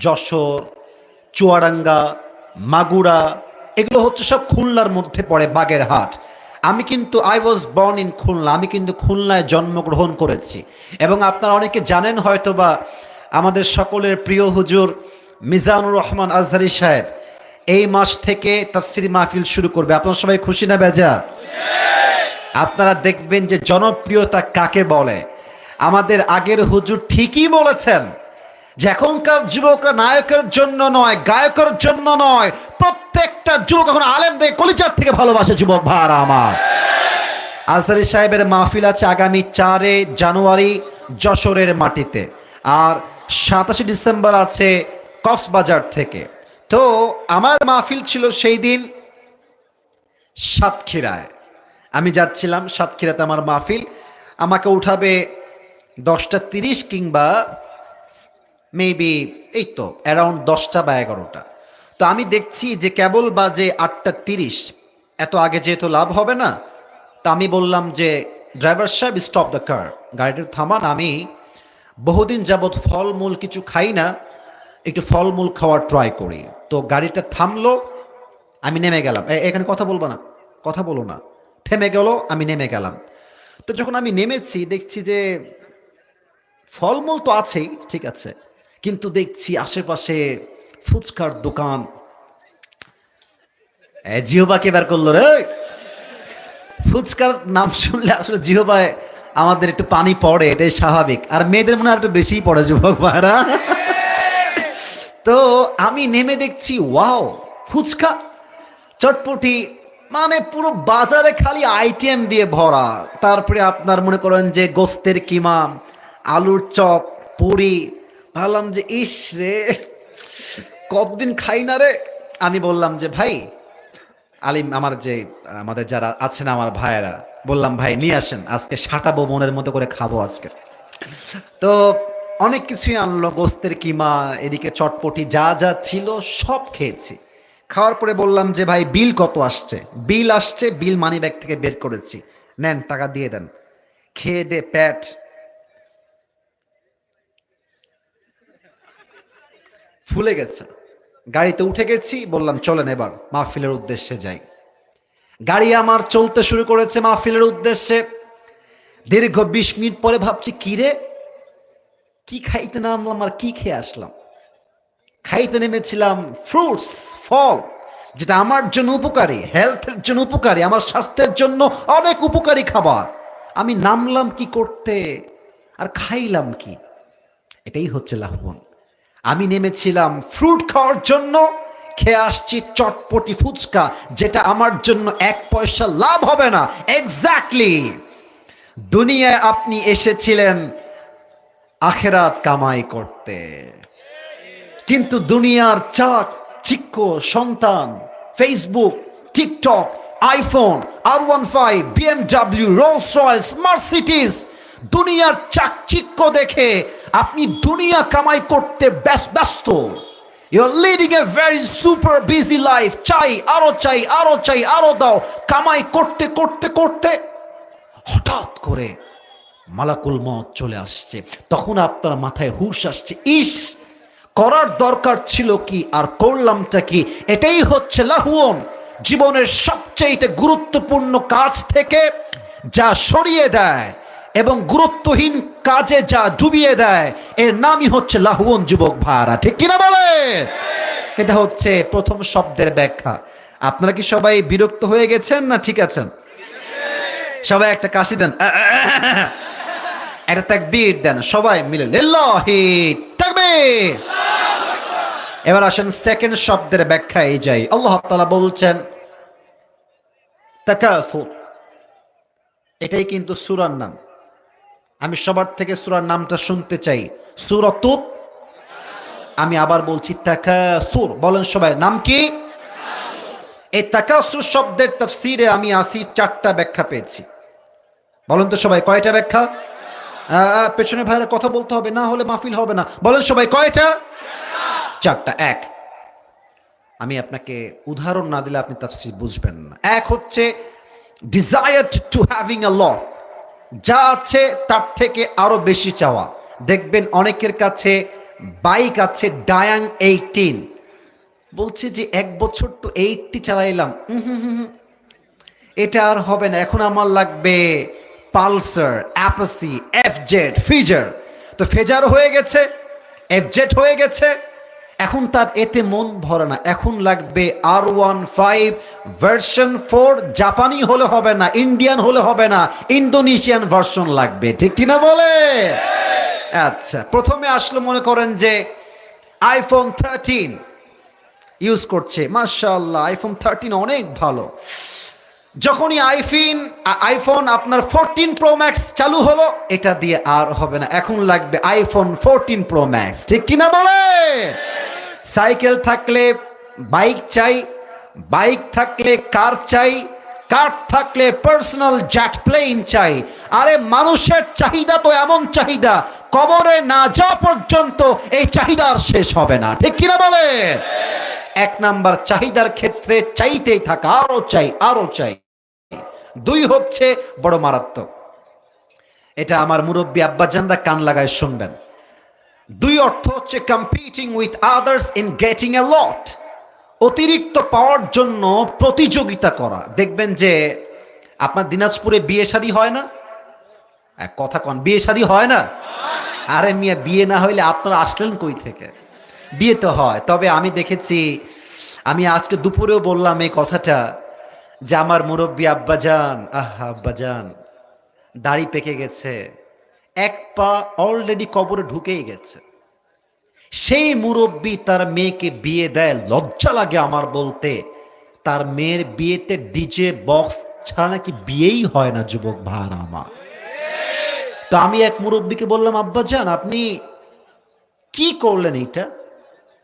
যশোর, চুয়াডাঙ্গা, মাগুরা, এগুলো হচ্ছে সব খুলনার মধ্যে পড়ে, বাগেরহাট। আমি কিন্তু I was born in Khulna, আমি কিন্তু খুলনায় জন্মগ্রহণ করেছি। এবং আপনারা অনেকে জানেন হয়তোবা, আমাদের সকলের প্রিয় হুজুর মিজানুর রহমান আজহারি সাহেব এই মাস থেকে তাফসীরি মাহফিল শুরু করবে। আপনারা সবাই খুশি না বেজা? আপনারা দেখবেন যে জনপ্রিয়তা কাকে বলে। আমাদের আগের হুজুর ঠিকই বলেছেন যে এখনকার যুবকরা নায়কের জন্য নয়, গায়কের জন্য নয়, প্রত্যেকটা যুবক এখন আলেমদের কলিজার থেকে ভালোবাসে। যুবক ভাইরা আমার, আজহারি সাহেবের মাহফিল আছে আগামী 4 জানুয়ারি যশোরের মাটিতে, আর 27 ডিসেম্বর আছে কক্সবাজার থেকে। তো আমার মাহফিল ছিল সেই দিন সাতক্ষীরায়। আমি যাচ্ছিলাম সাতক্ষীরাতে, আমার মাহফিল। আমাকে উঠাবে 10:30 কিংবা মেবি এই তো অ্যারাউন্ড 10টা বা 11টা। তো আমি দেখছি যে কেবল বাজে 8:30। এত আগে যেহেতু লাভ হবে না, তা আমি বললাম যে ড্রাইভার সাহেব স্টপ দ্য কার, গাড়িটা থামান। আমি বহুদিন যাবৎ ফলমূল কিছু খাই না, একটু ফলমূল খাওয়ার ট্রাই করি। তো গাড়িটা থামলো, আমি নেমে গেলাম। এখানে কথা বলবো না, কথা বলো না। থেমে গেল, আমি নেমে গেলাম। তো যখন আমি নেমেছি দেখছি যে ফলমূল তো আছেই, ঠিক আছে, কিন্তু দেখছি আশেপাশে ফুচকার দোকান। জিহবাকে বের করলো রে। ফুচকার নাম শুনলে আসলে জিহবায় আমাদের একটু পানি পড়ে, এটাই স্বাভাবিক। আর মেয়েদের মনে হয় একটু বেশিই পড়ে যুবক ভাইরা। তো আমি নেমে দেখছি ওয়াও, ফুচকা, চটপটি, মানে পুরো বাজারে খালি আইটেম দিয়ে ভরা। তারপরে আপনার মনে করেন যে গোস্তের কিমা, আলুর চপ, পুরি। ভাবলাম যে ইস রে, কতদিন খাই না রে। আমি বললাম যে ভাই আলিম, আমার যে আমাদের যারা আছেন আমার ভাইয়েরা, বললাম ভাই নিয়ে আসেন, আজকে সাঁটাবো, মনের মতো করে খাবো আজকে। তো অনেক কিছুই আনলো, গোস্তের কিমা, এদিকে চটপটি, যা যা ছিল সব খেয়েছি। খাওয়ার পরে বললাম যে ভাই বিল কত আসছে? বিল আসছে, বিল মানি ব্যাগ থেকে বের করেছি, নেন টাকা দিয়ে দেন। খেয়ে দে পেট ফুলে গেছে। গাড়িতে উঠে গেছি, বললাম চলেন এবার মাহফিলের উদ্দেশ্যে যাই। গাড়ি আমার চলতে শুরু করেছে মাহফিলের উদ্দেশ্যে। দীর্ঘ 20 মিনিট পরে ভাবছি কি রে, কি খাইতে নামলাম আর কি খেয়ে আসলাম। খাইতে নেমেছিলাম ফ্রুটস, ফল, যেটা আমার জন্য উপকারী, হেলথের জন্য উপকারী, আমার স্বাস্থ্যের জন্য অনেক উপকারী খাবার। আমি নামলাম কি করতে আর খাইলাম কি? এটাই হচ্ছে লাভবান। আমি নেমেছিলাম ফ্রুট খাওয়ার জন্য, খেয়ে আসছি চটপটি ফুচকা, যেটা আমার জন্য 1 পয়সা লাভ হবে না। এক্স্যাক্টলি, দুনিয়ায় আপনি এসেছিলেন আখেরাত কামাই করতে, কিন্তু দুনিয়ার চাক চিক্ক সন্তান, Facebook, TikTok, iPhone, R15, BMW, Rolls Royce, Mercedes, দুনিয়ার চাকচিক্য দেখে আপনি দুনিয়া কামাই করতে ব্যস্ত। You are leading a very super busy life. চাই আরো, চাই আরো, চাই আরো দাও। কামাই করতে করতে করতে হঠাৎ করে মালাকুল মউত চলে আসছে। তখন আপনার মাথায় হুঁশ আসছে, ইস করার দরকার ছিল কি আর করলামটা কি। এটাই হচ্ছে লাহুন। জীবনের সবচেয়ে গুরুত্বপূর্ণ কাজ থেকে যা সরিয়ে দেয় এবং গুরুত্বহীন কাজে যা ডুবিয়ে দেয়, এর নামই হচ্ছে লাহুন। যুবক ভাইরা, ঠিক কিনা বলে? এটা হচ্ছে প্রথম শব্দের ব্যাখ্যা। আপনারা কি সবাই বিরক্ত হয়ে গেছেন না ঠিক আছেন? সবাই একটা কাশি দেন, একটা তাকবীর দেন, সবাই মিলে লিল্লাহি তাকবীর। এবার আসেন সেকেন্ড শব্দের ব্যাখ্যায় যাই। আল্লাহ তাআলা বলছেন তাকাসুর। এটাই কিন্তু সূরার নাম। আমি সবার থেকে সূরার নামটা শুনতে চাই। সূরাতুত, আমি আবার বলছি তাকাসুর। বলেন সবাই, নাম কি? এই তাকাসুর শব্দের তাফসীরে আমি আসি 4টা ব্যাখ্যা পেয়েছি। বলেন তো সবাই, কয়টা ব্যাখ্যা? পেছনে ভাইরা কথা বলতে হবে, না হলে মাহফিল হবে না। বলেন সবাই, কয়টা? 4টা। এক, আমি আপনাকে উদাহরণ না দিলে আপনি তাফসীর বুঝবেন না। এক হচ্ছে ডিজায়ার টু হ্যাভিং আ লট, যা আছে তার থেকে আরো বেশি চাওয়া। দেখবেন অনেকের কাছে বাইক আছে ডায়াং 18, বলছে যে 1 বছর তো 80 চালাইলাম, এটা আর হবে না, এখন আমার লাগবে পালসার, অ্যাপাসি, এফজেড, ফিজার। তো ফেজার হয়ে গেছে, এফজেড হয়ে গেছে, এখন তার এতে মন ভরে না, এখন লাগবে R15 ভার্সন 4। জাপানি হলে হবে না, ইন্ডিয়ান হলে হবে না, ইন্দোনেশিয়ান ভার্সন লাগবে, ঠিক কিনা বলে? আচ্ছা, প্রথমে আসলো মনে করেন যে আইফোন 13 ইউজ করছে, মাশাআল্লাহ আইফোন 13 অনেক ভালো। যখনই আইফোন আপনার 14 প্রো ম্যাক্স চালু হলো, এটা দিয়ে আর হবে না, এখন লাগবে আইফোন 14 প্রো ম্যাক্স, ঠিক কিনা বলে? সাইকেল থাকলে বাইক চাই, বাইক থাকলে কার চাই, কার থাকলে পার্সোনাল জেট প্লেন চাই। আরে মানুষের চাহিদা তো এমন চাহিদা, কবরে না যাওয়া পর্যন্ত এই চাহিদার শেষ হবে না, ঠিক কিনা বলে? 1 নাম্বার চাহিদার ক্ষেত্রে চাইতেই থাকা, আরো চাই আরো চাই। 2 হচ্ছে বড় মারাত্মক, এটা আমার মুরব্বী আব্বাজানরা কান লাগায় শুনবেন। দুই অর্থ হচ্ছে competing with others in getting a lot, অতিরিক্ত পাওয়ার জন্য প্রতিযোগিতা করা। দেখবেন যে আপনার দিনাজপুরে বিয়ে শাদী হয় না? এক কথা কন, বিয়ে শাদী হয় না? আরে মিয়া, বিয়ে না হইলে আপনারা আসলেন কই থেকে? বিয়ে তো হয়। তবে আমি দেখেছি, আমি আজকে দুপুরেও বললাম এই কথাটা, যে আমার মুরব্বী আব্বাজান, আব্বাজান দাড়ি পেকে গেছে, এক পা অলরেডি কবরে ঢুকেই গেছে, সেই মুরব্বী তার মেয়েকে বিয়ে দেয়, লজ্জা লাগে আমার বলতে, তার মেয়ের বিয়েতে ডিজে বক্স ছাড়া নাকি বিয়েই হয় না যুবক ভাইরা আমার। তো আমি এক মুরব্বীকে বললাম, আব্বাজান আপনি কি করলেন এটা?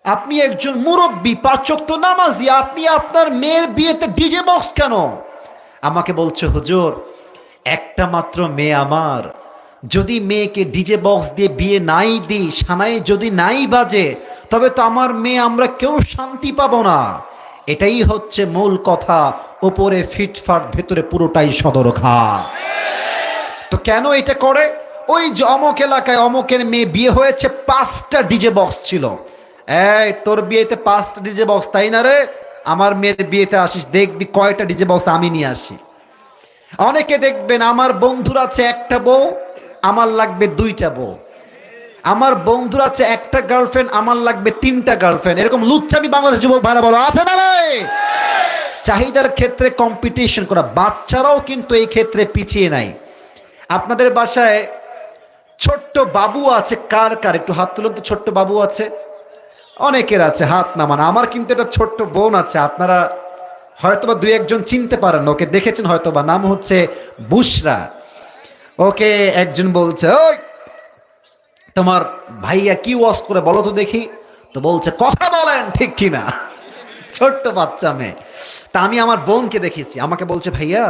আপনি একজন মুরব্বী, ৫ ওয়াক্ত নামাজি, আপনি আপনার মেয়ের বিয়েতে ডিজে বক্স কেন? আমাকে বলছে, হুজুর একটা মাত্র মেয়ে আমার, যদি মেয়েকে ডিজে বক্স দিয়ে বিয়ে নাই দিই, সানায় যদি নাই বাজে, তবে তো আমার মেয়ে আমরা কেউ শান্তি পাবো না। এটাই হচ্ছে মূল কথা, ওপরে ফিটফাট ভেতরে পুরোটাই সদরঘা। তো কেন এটা করে? ওই যে অমক এলাকায় অমকের মেয়ে বিয়ে হয়েছে, 5টা ডিজে বক্স ছিল। এই তোর বিয়েতে 5টা ডিজে বক্স, তাই না রে? আমার মেয়ের বিয়েতে আসিস, দেখবি কয়টা ডিজে বক্স আমি নিয়ে আসি। অনেকে দেখবেন আমার বন্ধুর আছে একটা বউ, আমার লাগবে 2টা বউ। আমার বন্ধুর আছে একটা গার্লফ্রেন্ড, আমার লাগবে 3টা গার্লফ্রেন্ড। এরকম লুচ্চামি বাংলাদেশ যুবক ভাইরা বলো, আছে না নাই? চাহিদার ক্ষেত্রে কম্পিটিশন করা। বাচ্চারাও কিন্তু এই ক্ষেত্রে পিছিয়ে নাই। আপনাদের বাসায় ছোট্ট বাবু আছে কার কার? একটু হাত তুলুন তো। ছোট্ট বাবু আছে? অনেকের আছে, হাত নামান। আমার কিন্তু একটা ছোট্ট বোন আছে, আপনারা হয়তোবা 2-1 জন চিনতে পারেন, ওকে দেখেছেন হয়তোবা, নাম হচ্ছে বুশরা। ওকে একজন বলছে, ওই তোমার ভাইয়া কি ওয়াজ করে বলো তো দেখি। তো বলছে, কথা বলেন ঠিক কিনা। ছোট্ট বাচ্চা মেয়ে। তা আমি আমার বোনকে দেখেছি, আমাকে বলছে, ভাইয়া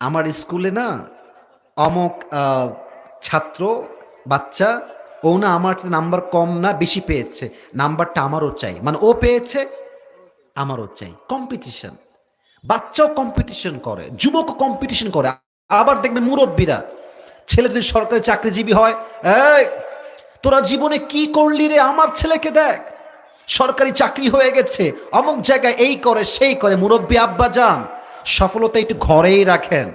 আমার স্কুলে না অমুক ছাত্র বাচ্চা, ও না আমার নাম্বার কম না বেশি পেয়েছে, নাম্বারটা আমারও চাই। মানে ও পেয়েছে, আমারও চাই। কম্পিটিশন। বাচ্চাও কম্পিটিশন করে, যুবকও কম্পিটিশন করে। আবার দেখবেন মুরব্বীরা, ছেলে যদি সরকারি চাকরিজীবী হয়, এই তোরা জীবনে কি করলি রে, আমার ছেলেকে দেখ সরকারি চাকরি হয়ে গেছে, অমুক জায়গায় এই করে সেই করে। মুরব্বী আব্বা যান, সফলতা একটু ঘরেই রাখেন।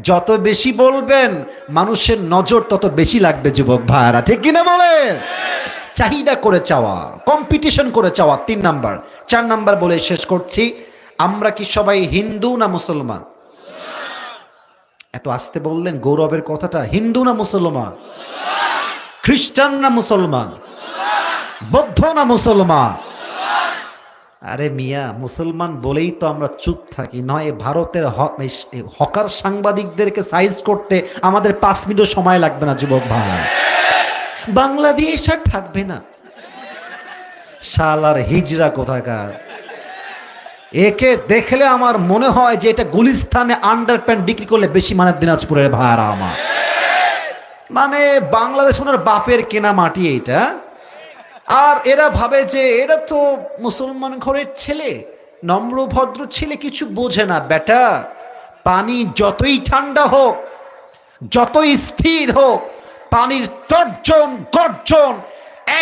যত বেশি বলবেন মানুষের নজর তত বেশি লাগবে যুবক ভাইরা, ঠিক কিনা বলে? চাহিদা করে চাওয়া, কম্পিটিশন করে চাওয়া 3 নাম্বার। 4 নাম্বার বলে শেষ করছি, আমরা কি সবাই হিন্দু না মুসলমান? এত আসতে বললেন গৌরবের কথাটা। হিন্দু না মুসলমান? খ্রিস্টান না মুসলমান? বৌদ্ধ না মুসলমান? আরে মিয়া, মুসলমান বলেই তো আমরা চুপ থাকি, নয় ভারতের হকার সাংবাদিকদেরকে সাইজ করতে আমাদের 5 মিনিট সময় লাগবে না যুবক ভাই। বাংলাদেশ আর থাকবে না। শালার হিজরা কোথাকার। একে দেখলে আমার মনে হয় যে এটা গুলিস্তানে আন্ডারপ্যান্ট বিক্রি করলে বেশি মানে দিনাজপুরের ভাড়া আমার। মানে বাংলাদেশ ওনার বাপের কেনা মাটি এইটা। আর এরা ভাবে যে এরা তো মুসলমান ঘরের ছেলে, নম্র ভদ্র ছেলে, কিছু বোঝে না। বেটা, পানি যতই ঠান্ডা হোক, যতই স্থির হোক, পানির তর্জন গর্জন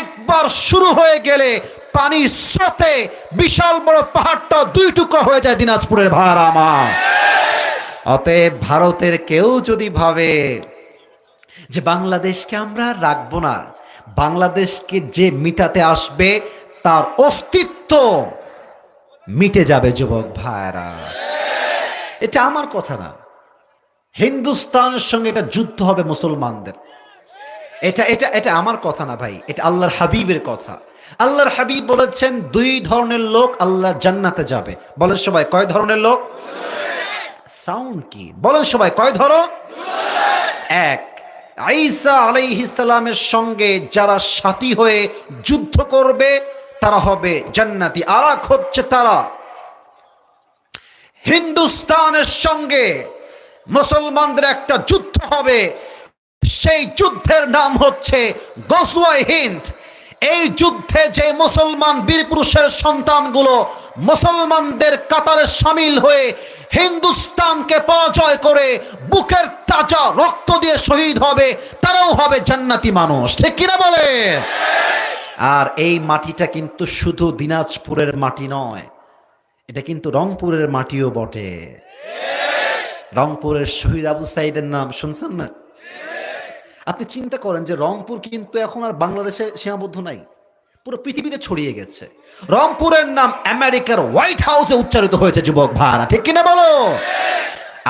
একবার শুরু হয়ে গেলে পানির স্রোতে বিশাল বড় পাহাড়টা 2 টুকরো হয়ে যায় দিনাজপুরের ভাড়া আমার। অতএব ভারতের কেউ যদি ভাবে যে বাংলাদেশকে আমরা রাখবো না, বাংলাদেশকে যে মিটাতে আসবে তার অস্তিত্ব মিটে যাবে যুবক ভাইরা। এটা আমার কথা না, হিন্দুস্তানের সঙ্গে এটা যুদ্ধ হবে মুসলমানদের। এটা এটা এটা আমার কথা না ভাই, এটা আল্লাহর হাবিবের কথা। আল্লাহর হাবিব বলেছেন 2 ধরনের লোক আল্লাহ জান্নাতে যাবে। বলেন সবাই কয় ধরনের লোক? সাউন্ড কি? বলেন সবাই কয় ধরন? 1, ঈসা আলাইহিস সালামের সঙ্গে যারা সাথী হয়ে যুদ্ধ করবে তারা হবে জান্নাতি। আর এক হচ্ছে তারা হিন্দুস্তানের সঙ্গে মুসলমানদের একটা যুদ্ধ হবে, সেই যুদ্ধের নাম হচ্ছে গজওয়ায়ে হিন্দ। এই যুদ্ধে যে মুসলমান বীর পুরুষের সন্তানগুলো মুসলমানদের কাতারে শামিল হয়ে হিন্দুস্তানকে পরাজয় বিজয় করে বুকের তাজা রক্ত দিয়ে শহীদ হবে, তারাও হবে জান্নাতি মানুষ। ঠিক কিনা বলে? আর এই মাটিটা কিন্তু শুধু দিনাজপুরের মাটি নয়, এটা কিন্তু রংপুরের মাটিও বটে। রংপুরের শহীদ আবু সাইদের নাম শুনছেন না? আপনি চিন্তা করেন যে রংপুর কিন্তু এখন আর বাংলাদেশে সীমাবদ্ধ নাই, পুরো পৃথিবীতে ছড়িয়ে গেছে। রংপুরের নাম আমেরিকার হোয়াইট হাউসে উচ্চারিত হয়েছে যুবক ভাড়া। ঠিক কিনা বলো?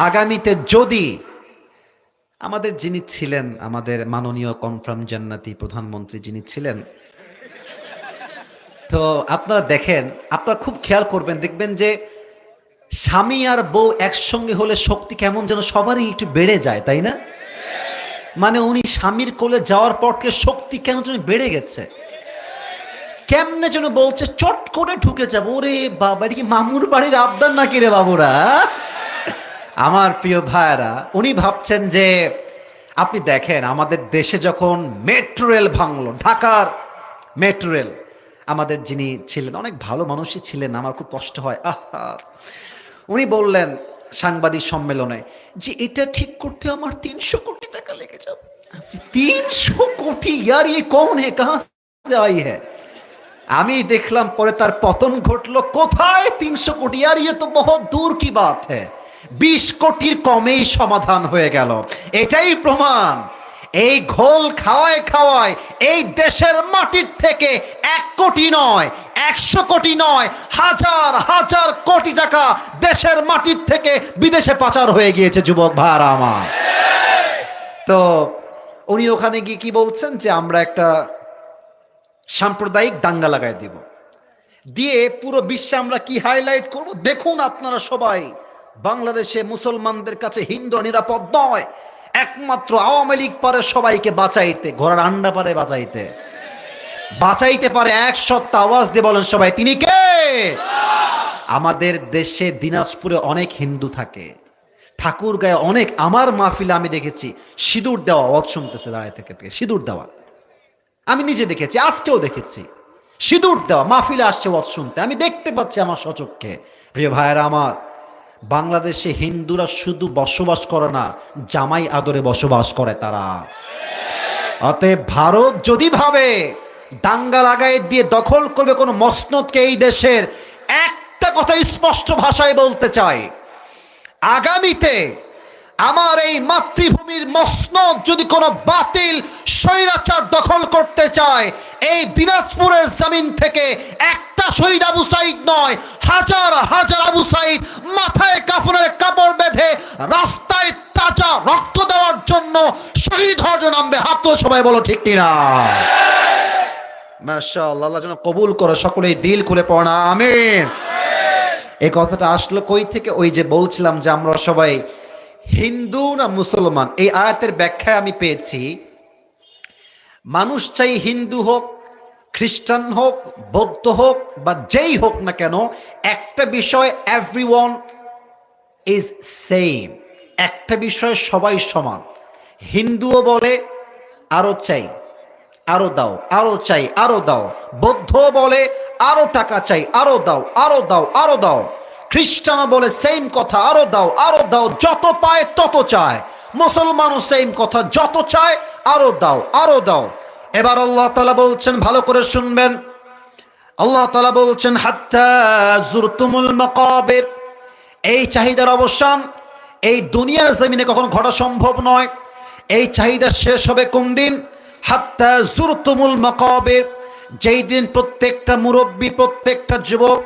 আগামীতে যদি আমাদের যিনি ছিলেন, আমাদের মাননীয় কনফার্ম জান্নাতি প্রধানমন্ত্রী যিনি ছিলেন, তো আপনারা দেখেন, আপনারা খুব খেয়াল করবেন, দেখবেন যে স্বামী আর বউ একসঙ্গে হলে শক্তি কেমন যেন সবারই একটু বেড়ে যায়, তাই না? মানে উনি স্বামীর কোলে যাওয়ার পর থেকে শক্তি কেন যেন বেড়ে গেছে, কেমনে যেন বলছে চট করে ঢুকে যাবো। ওরে বাবা, এটা কি মামুর বাড়ির আবদার নাকি রে বাবুরা? আমার প্রিয় ভাইরা, উনি ভাবছেন যে আপনি দেখেন আমাদের দেশে যখন মেট্রো রেল ভাঙলো, ঢাকার মেট্রো রেল, আমাদের যিনি ছিলেন অনেক ভালো মানুষই ছিলেন, আমার খুব কষ্ট হয়। আহা, উনি বললেন সাংবাদিক সম্মেলনে যে এটা ঠিক করতে আমার 300 কোটি টাকা লেগে যাবে। 300 কোটি? ইয়ার ये कौन है, कहां से आई है? আমি দেখলাম পরে তার পতন ঘটলো। কোথায় 300 কোটি? আর ये तो बहुत दूर की बात है। 20 কোটির কমেই সমাধান হয়ে গেল। এটাই প্রমাণ, এই ঘোল খাওয়ায় খাওয়ায় এই দেশের মাটির থেকে 1 কোটি নয়, 100 কোটি নয়, হাজার হাজার কোটি টাকা দেশের মাটির থেকে বিদেশে পাচার হয়ে গিয়েছে যুবক ভাইরা আমার। তো উনি ওখানে গিয়ে কি বলছেন যে আমরা একটা সাম্প্রদায়িক দাঙ্গা লাগাই দিব, দিয়ে পুরো বিশ্বে আমরা কি হাইলাইট করব, দেখুন আপনারা সবাই, বাংলাদেশে মুসলমানদের কাছে হিন্দু নিরাপদ নয়, একমাত্র আওয়ামী লীগ পারে সবাইকে বাঁচাইতে, ঘোড়ার আন্ডা পারে বাঁচাইতে পারে। 100 আওয়াজ দিয়ে বলেন সবাই, তিনি কে? আমাদের দেশে দিনাজপুরে অনেক হিন্দু থাকে, ঠাকুর গায়ে অনেক, আমার মাহফিলে আমি দেখেছি সিঁদুর দেওয়া, আওয়াজ শুনতেছে দাঁড়ায় থেকে সিঁদুর দেওয়া, আমি নিজে দেখেছি, আজকেও দেখেছি সিঁদুর দেওয়া, মাহফিলে আসছে ওয়াজ শুনতে, আমি দেখতে পাচ্ছি আমার স্বচক্ষে। প্রিয় ভাইয়েরা আমার, বাংলাদেশে হিন্দুরা শুধু বসবাস করে না, জামাই আদরে বসবাস করে তারা। অতএব ভারত যদি ভাবে দাঙ্গা লাগাই দিয়ে দখল করবে কোনো মসনদকে এই দেশের, একটা কথা স্পষ্ট ভাষায় বলতে চাই, আগামীতে আমার এই মাতৃভূমির মসনদ যদি কোনো বাতিল স্বৈরাচার দখল করতে চায়, এই দিনাজপুরের জমিন থেকে একটা শহীদ আবু সাইদ নয়, হাজার হাজার আবু সাইদ মাথায় কাফনের কাপড় বেঁধে রাস্তায় তাজা রক্ত দেওয়ার জন্য শহীদ হওয়ার জন্য নামবে। হাত তো সবাই বলো ঠিক কিনা? মাশাআল্লাহ, আল্লাহ যেন কবুল করে, সকলেই দিল খুলে পড়া আমিন। এই কথাটা আসলো কই থেকে? ওই যে বলছিলাম যে আমরা সবাই হিন্দু না মুসলমান, এই আয়াতের ব্যাখ্যায় আমি পেয়েছি মানুষ চাই হিন্দু হোক, খ্রিস্টান হোক, বৌদ্ধ হোক বা যেই হোক না কেন, একটা বিষয় এভরিওয়ান ইজ সেম, একটা বিষয় সবাই সমান। হিন্দুও বলে আরো চাই, আরো দাও, আরো চাই, আরো দাও। বৌদ্ধ বলে আরো টাকা চাই, আরো দাও, আরো দাও, আরো দাও। খ্রিস্টানও বলে সেম কথা, আরো দাও, আরো দাও, যত পায় তত চায়। মুসলমানও সেম কথা, যত চায় আরো দাও, আরো দাও। এবার আল্লাহ তাআলা বলছেন, ভালো করে শুনবেন, আল্লাহ তাআলা বলছেন হাত্তা জুরতুমুল মাকাবির, এই চাহিদার অবসান এই দুনিয়ার জমিনে কখনো ঘটা সম্ভব নয়। এই চাহিদা শেষ হবে কোন দিন? হাত্তা জুরতুমুল মাকাবির, যেই দিন প্রত্যেকটা মুরব্বী, প্রত্যেকটা যুবক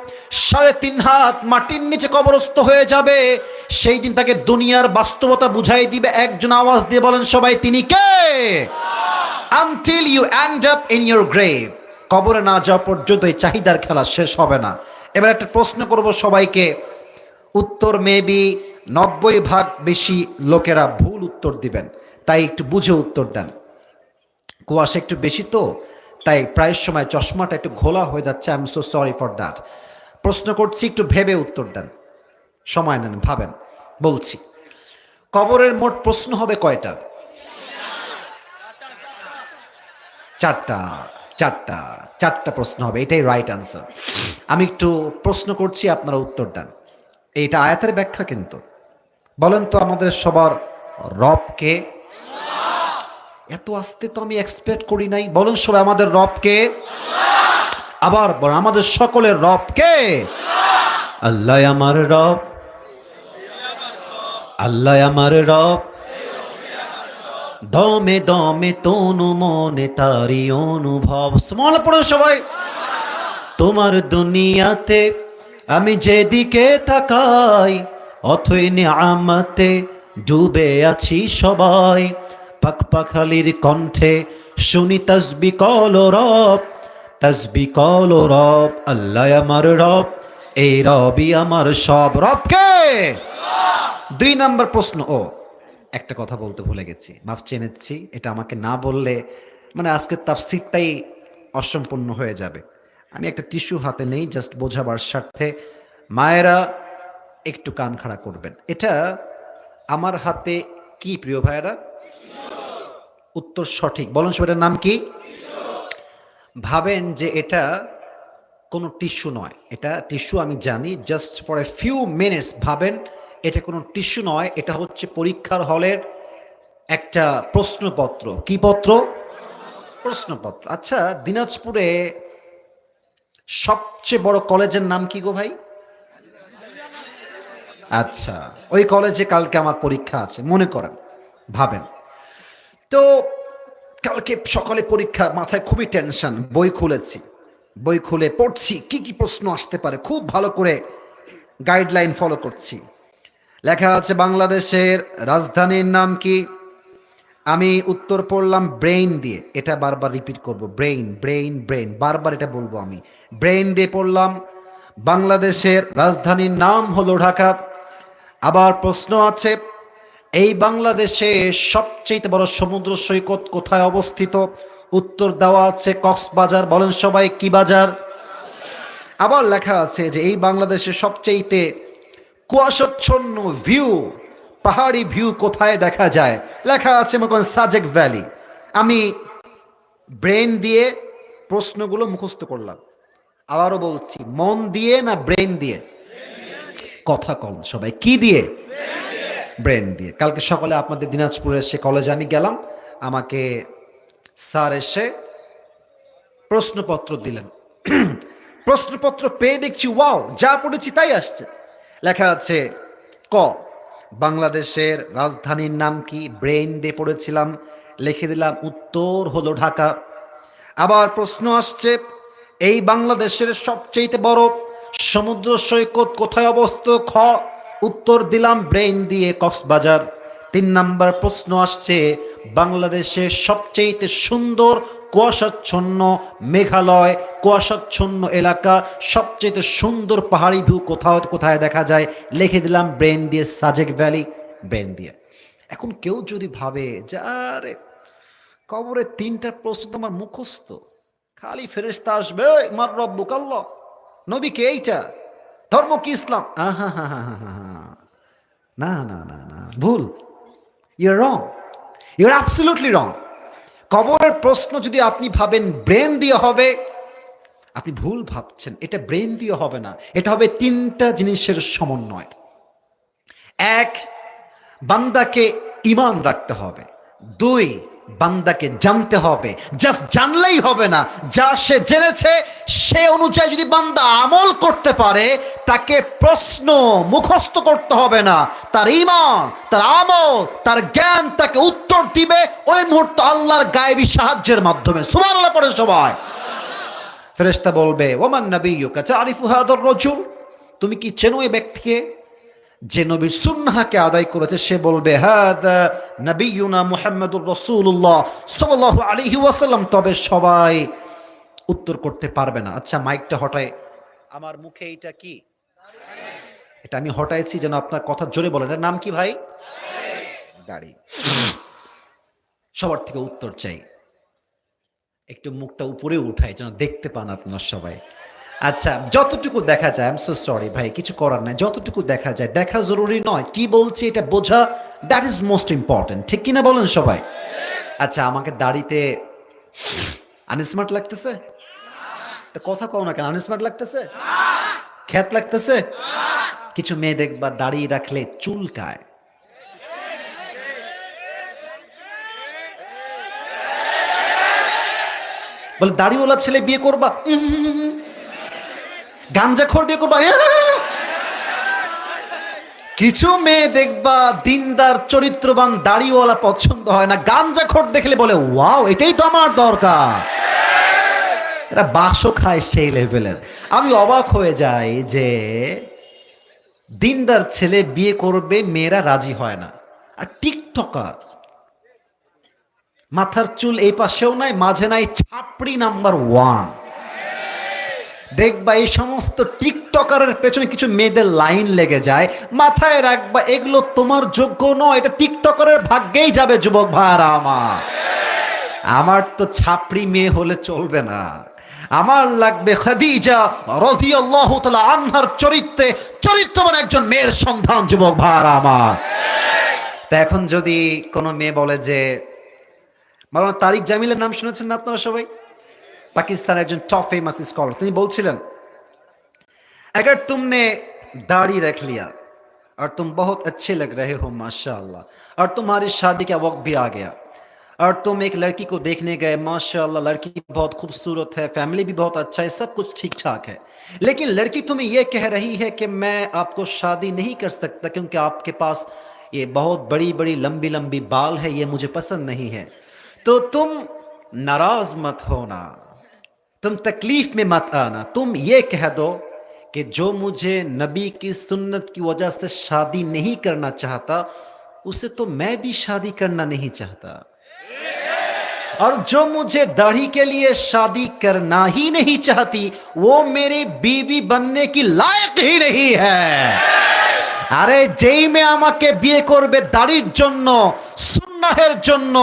3.5 হাত মাটির নিচে কবরস্থ হয়ে যাবে, সেই দিন তাকে দুনিয়ার বাস্তবতা বুঝাই দিবে একজন। আওয়াজ দিয়ে বলেন সবাই, তিনি কে? Until you end up in your grave, কবরে না যাওয়া পর্যন্ত এই চাহিদার খেলা শেষ হবে না। এবার একটা প্রশ্ন করব সবাইকে, উত্তর মেবি 90% বেশি লোকেরা ভুল উত্তর দিবেন, তাই একটু বুঝে উত্তর দেন। কুয়াশা একটু বেশি তো, তাই প্রায় সময় চশমাটা একটু ঘোলা হয়ে যাচ্ছে, I am so sorry for that. প্রশ্ন করছি, একটু ভেবে উত্তর দেন, সময় নেন, ভাবেন। বলছি, কবরের মোট প্রশ্ন হবে কয়টা? 4টা প্রশ্ন হবে, এটাই রাইট আনসার। আমি একটু প্রশ্ন করছি, আপনারা উত্তর দেন। এইটা আয়াতের ব্যাখ্যা কিন্তু, বলেন তো আমাদের সবার রব কে? এত আস্তে তো আমি এক্সপেক্ট করি নাই। বলেন সবাই আমাদের রব কে? আবার বলেন আমাদের সকলের রব কে? আল্লাহ আমার রব, আল্লাহ আমার রব, দমে দমে তনু মনে তারি অনুভব। সুবহান পড়ো সবাই। তোমার দুনিয়াতে আমি যেদিকে তাকাই, অথই নিয়ামতে ডুবে আছি সবাই। পাখ পাখালির কণ্ঠে শুনি তাসবি কল রব, তাসবি কল রব। আল্লাহ আমার রব, এই রবই আমার সব। রবকে 2 নম্বর প্রশ্ন। একটা কথা বলতে ভুলে গেছি, মাফ চেয়ে নিচ্ছি। এটা আমাকে না বললে মানে আজকের তাফসীরটাই অসম্পূর্ণ হয়ে যাবে। আমি একটা টিস্যু হাতে নেই জাস্ট বোঝাবার স্বার্থে। মায়েরা একটু কান খাড়া করবেন। এটা আমার হাতে কি প্রিয় ভাইয়েরা? উত্তর সঠিক। বলুন সেটার নাম কি? ভাবেন যে এটা কোনো টিস্যু নয়। এটা টিস্যু আমি জানি, just for a few minutes ভাবেন এটা কোনো টিস্যু নয়। এটা হচ্ছে পরীক্ষার হলের একটা প্রশ্নপত্র। কি পত্র? প্রশ্নপত্র। আচ্ছা, দিনাজপুরে সবচেয়ে বড় কলেজের নাম কি গো ভাই? আচ্ছা, ওই কলেজে কালকে আমার পরীক্ষা আছে মনে করেন। ভাবেন তো, কালকে সকালে পরীক্ষা, মাথায় খুবই টেনশন। বই খুলেছি, বই খুলে পড়ছি কি কি প্রশ্ন আসতে পারে, খুব ভালো করে গাইডলাইন ফলো করছি। লেখা আছে বাংলাদেশের রাজধানীর নাম কি? আমি উত্তর পড়লাম ব্রেইন দিয়ে। এটা বারবার রিপিট করব, ব্রেইন ব্রেইন ব্রেইন, বারবার এটা বলবো আমি। ব্রেইন দিয়ে পড়লাম বাংলাদেশের রাজধানীর নাম হলো ঢাকা। আবার প্রশ্ন আছে এই বাংলাদেশে সবচেয়ে বড় সমুদ্র সৈকত কোথায় অবস্থিত? উত্তর দেওয়া আছে কক্সবাজার। বলেন সবাই কি বাজার? আবার লেখা আছে যে এই বাংলাদেশের সবচেয়ে কুয়াশাচ্ছন্ন ভিউ, পাহাড়ি ভিউ কোথায় দেখা যায়? লেখা আছে মনে করেন সাজেক ভ্যালি। আমি ব্রেন দিয়ে প্রশ্নগুলো মুখস্থ করলাম। আবারও বলছি, মন দিয়ে না ব্রেন দিয়ে? কথা কম সবাই, কি দিয়ে? ব্রেন দিয়ে। কালকে সকালে আপনাদের দিনাজপুরের সে কলেজে আমি গেলাম, আমাকে স্যার এসে প্রশ্নপত্র দিলেন। প্রশ্নপত্র পেয়ে দেখছি ওয়াও, যা পড়েছি তাই আসছে। লেখা আছে ক, বাংলাদেশের রাজধানীর নাম কি? ব্রেইন দিয়ে পড়েছিলাম, লিখে দিলাম উত্তর হলো ঢাকা। আবার প্রশ্ন আসছে এই বাংলাদেশের সবচেয়ে বড় সমুদ্র সৈকত কোথায় অবস্থিত? খ, উত্তর দিলাম ব্রেইন দিয়ে কক্সবাজার। 3 নম্বর প্রশ্ন আসছে বাংলাদেশের সবচেয়ে সুন্দর কুয়াশাচ্ছন্ন মেঘালয়, কুয়াশাচ্ছন্ন এলাকা, সবচেয়ে সুন্দর পাহাড়ি ভিউ কোথাও কোথায় দেখা যায়? লিখে দিলাম ব্রেইন দিয়ে সাজেক ভ্যালি, ব্রেইন দিয়ে। এখন কেউ যদি ভাবে যে আরে কবরে 3টা প্রশ্ন তোমার মুখস্থ, খালি ফেরেশতা আসবে মার রব্বুক আল্লাহ, নবী কে, এইটা ধর্ম কি ইসলাম? আহা হা হা হা হা, না না না না, ভুল। ইউর রং, ইউর অ্যাবসলিউটলি রং। কবরের প্রশ্ন যদি আপনি ভাবেন ব্রেন দিয়ে হবে, আপনি ভুল ভাবছেন। এটা ব্রেন দিয়ে হবে না, এটা হবে 3টা জিনিসের সমন্বয়। এক, বান্দাকে ঈমান রাখতে হবে। 2, বান্দাকে জানতে হবে। জাস্ট জানলেই হবে না, যা সে জেনেছে সে অনুযায়ী যদি বান্দা আমল করতে পারে, তাকে প্রশ্ন মুখস্থ করতে হবে না। তার ঈমান, তার আমল, তার জ্ঞান তাকে উত্তর দিবে ওই মুহূর্তে আল্লাহর গায়েবী সাহায্যের মাধ্যমে। সুবহানাল্লাহ পড়ে সবাই। ফেরেশতা বলবে ওমান নাবিয়্যুকা তারিফু হাদার রাজুল, তুমি কি চেনো এই ব্যক্তিকে যে নবীর সুন্নাহকে আদায় করেছে? সে বলবে হাদা নবিয়ুনা মুহাম্মাদুর রাসূলুল্লাহ সাল্লাল্লাহু আলাইহি ওয়াসাল্লাম। তবে সবাই উত্তর করতে পারবে না। আচ্ছা, মাইকটা হটায়, আমার মুখে এইটা কি? এটা আমি হটাইছি যেন আপনার কথা জোরে বলেন। এর নাম কি ভাই? দাড়ি। সবার থেকে উত্তর চাই, একটু মুখটা উপরে উঠাই যেন দেখতে পান আপনার সবাই। আচ্ছা, যতটুকু দেখা যায়, আই এম সো সরি ভাই, কিছু করার নাই। যতটুকু দেখা যায়, দেখা জরুরি নয়, কি বলছি এটা বোঝা, দ্যাট ইজ মোস্ট ইম্পর্টেন্ট। ঠিক কিনা বলেন সবাই? আচ্ছা, আমাকে দাড়িতে আনস্মার্ট লাগতেছে? তা কথা কও না কেন? আনস্মার্ট লাগতেছে? খ্যাত লাগতেছে? কিছু মেয়ে দেখবা দাড়ি রাখলে চুলকায়, বলে দাড়িওয়ালা ছেলে বিয়ে করবা, গাঞ্জাখোর বিয়ে করবা। কিছু মেয়ে দেখবা দিনদার চরিত্রবান দাড়িওয়ালা পছন্দ হয় না, গাঞ্জাখোর দেখলে বলে ওয়াও এটাই তো আমার দরকার। এরা বাসও খায় সেই লেভেলের। আমি অবাক হয়ে যাই যে দিনদার ছেলে বিয়ে করবে মেয়েরা রাজি হয় না, আর টিকটকার মাথার চুল এই পাশেও নাই মাঝে নাই, ছাপড়ি নাম্বার 1। দেখবা এই সমস্ত টিকটকারের পেছনে কিছু মেয়েদের লাইন লেগে যায়। মাথায় রাখবা এগুলো তোমার যোগ্য নয়, এটা টিকটকারের ভাগ্যেই যাবে যুবক ভাইরা আমার। আমার তো ছাপড়ি মেয়ে হলে চলবে না, আমার লাগবে খাদিজা রাদিয়াল্লাহু তাআলা আনহার চরিত্রবান একজন মেয়ের সন্ধান যুবক ভাইরা আমার। তা এখন যদি কোনো মেয়ে বলে যে, মাওলানা তারিক জামিলের নাম শুনেছেন না আপনারা সবাই? পাকিস্তানের একজন টপ फेमस स्कॉलर, তিনি বলছিলেন अगर तुमने दाढ़ी रख लिया और तुम बहुत अच्छे लग रहे हो माशाअल्लाह, और तुम्हारी शादी का वक्त भी आ गया, और तुम एक लड़की को देखने गए, माशाअल्लाह लड़की बहुत खूबसूरत है, फैमिली भी बहुत अच्छा है, सब कुछ ठीक ठाक है, लेकिन लड़की तुम्हें यह कह रही है कि मैं आपको शादी नहीं कर सकता क्योंकि आपके पास ये बहुत बड़ी बड़ी लंबी लंबी बाल है, ये मुझे पसंद नहीं है। तो तुम नाराज मत होना, तुम तकलीफ में मत आना, तुम ये कह दो कि जो मुझे नबी की सुन्नत की वजह से शादी नहीं करना चाहता उसे तो मैं भी शादी करना नहीं चाहता, और जो मुझे दाढ़ी के लिए शादी करना ही नहीं चाहती वो मेरी बीवी बनने की लायक ही नहीं है। আরে যেই মেয়ে আমাকে বিয়ে করবে দাড়ির জন্য, সুন্নাহের জন্য,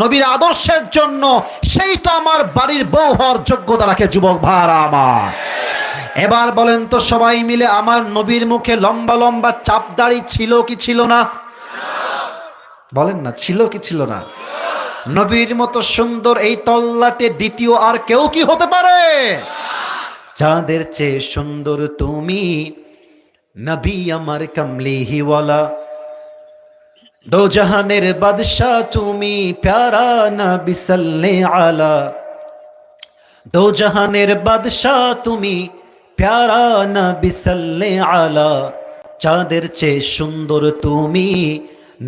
নবীর আদর্শের জন্য, সেই তো আমার বাড়ির বউ হওয়ার যোগ্যতা রাখে যুবক ভাইরা আমার। এবার বলেন তো সবাই মিলে, আমার নবীর মুখে লম্বা লম্বা চাপ দাড়ি ছিল কি ছিল না? বলেন না, ছিল কি ছিল না? নবীর মতো সুন্দর এই তল্লাটে দ্বিতীয় আর কেউ কি হতে পারে? চাঁদের চেয়ে সুন্দর তুমি, নবী আমার কমলি হিওয়ালা, দো জাহানের বাদশা তুমি, প্যারা নবী সাল্লে আলা, দো জাহানের বাদশা তুমি, প্যারা নবী সাল্লে আলা, চাঁদের চেয়ে সুন্দর তুমি,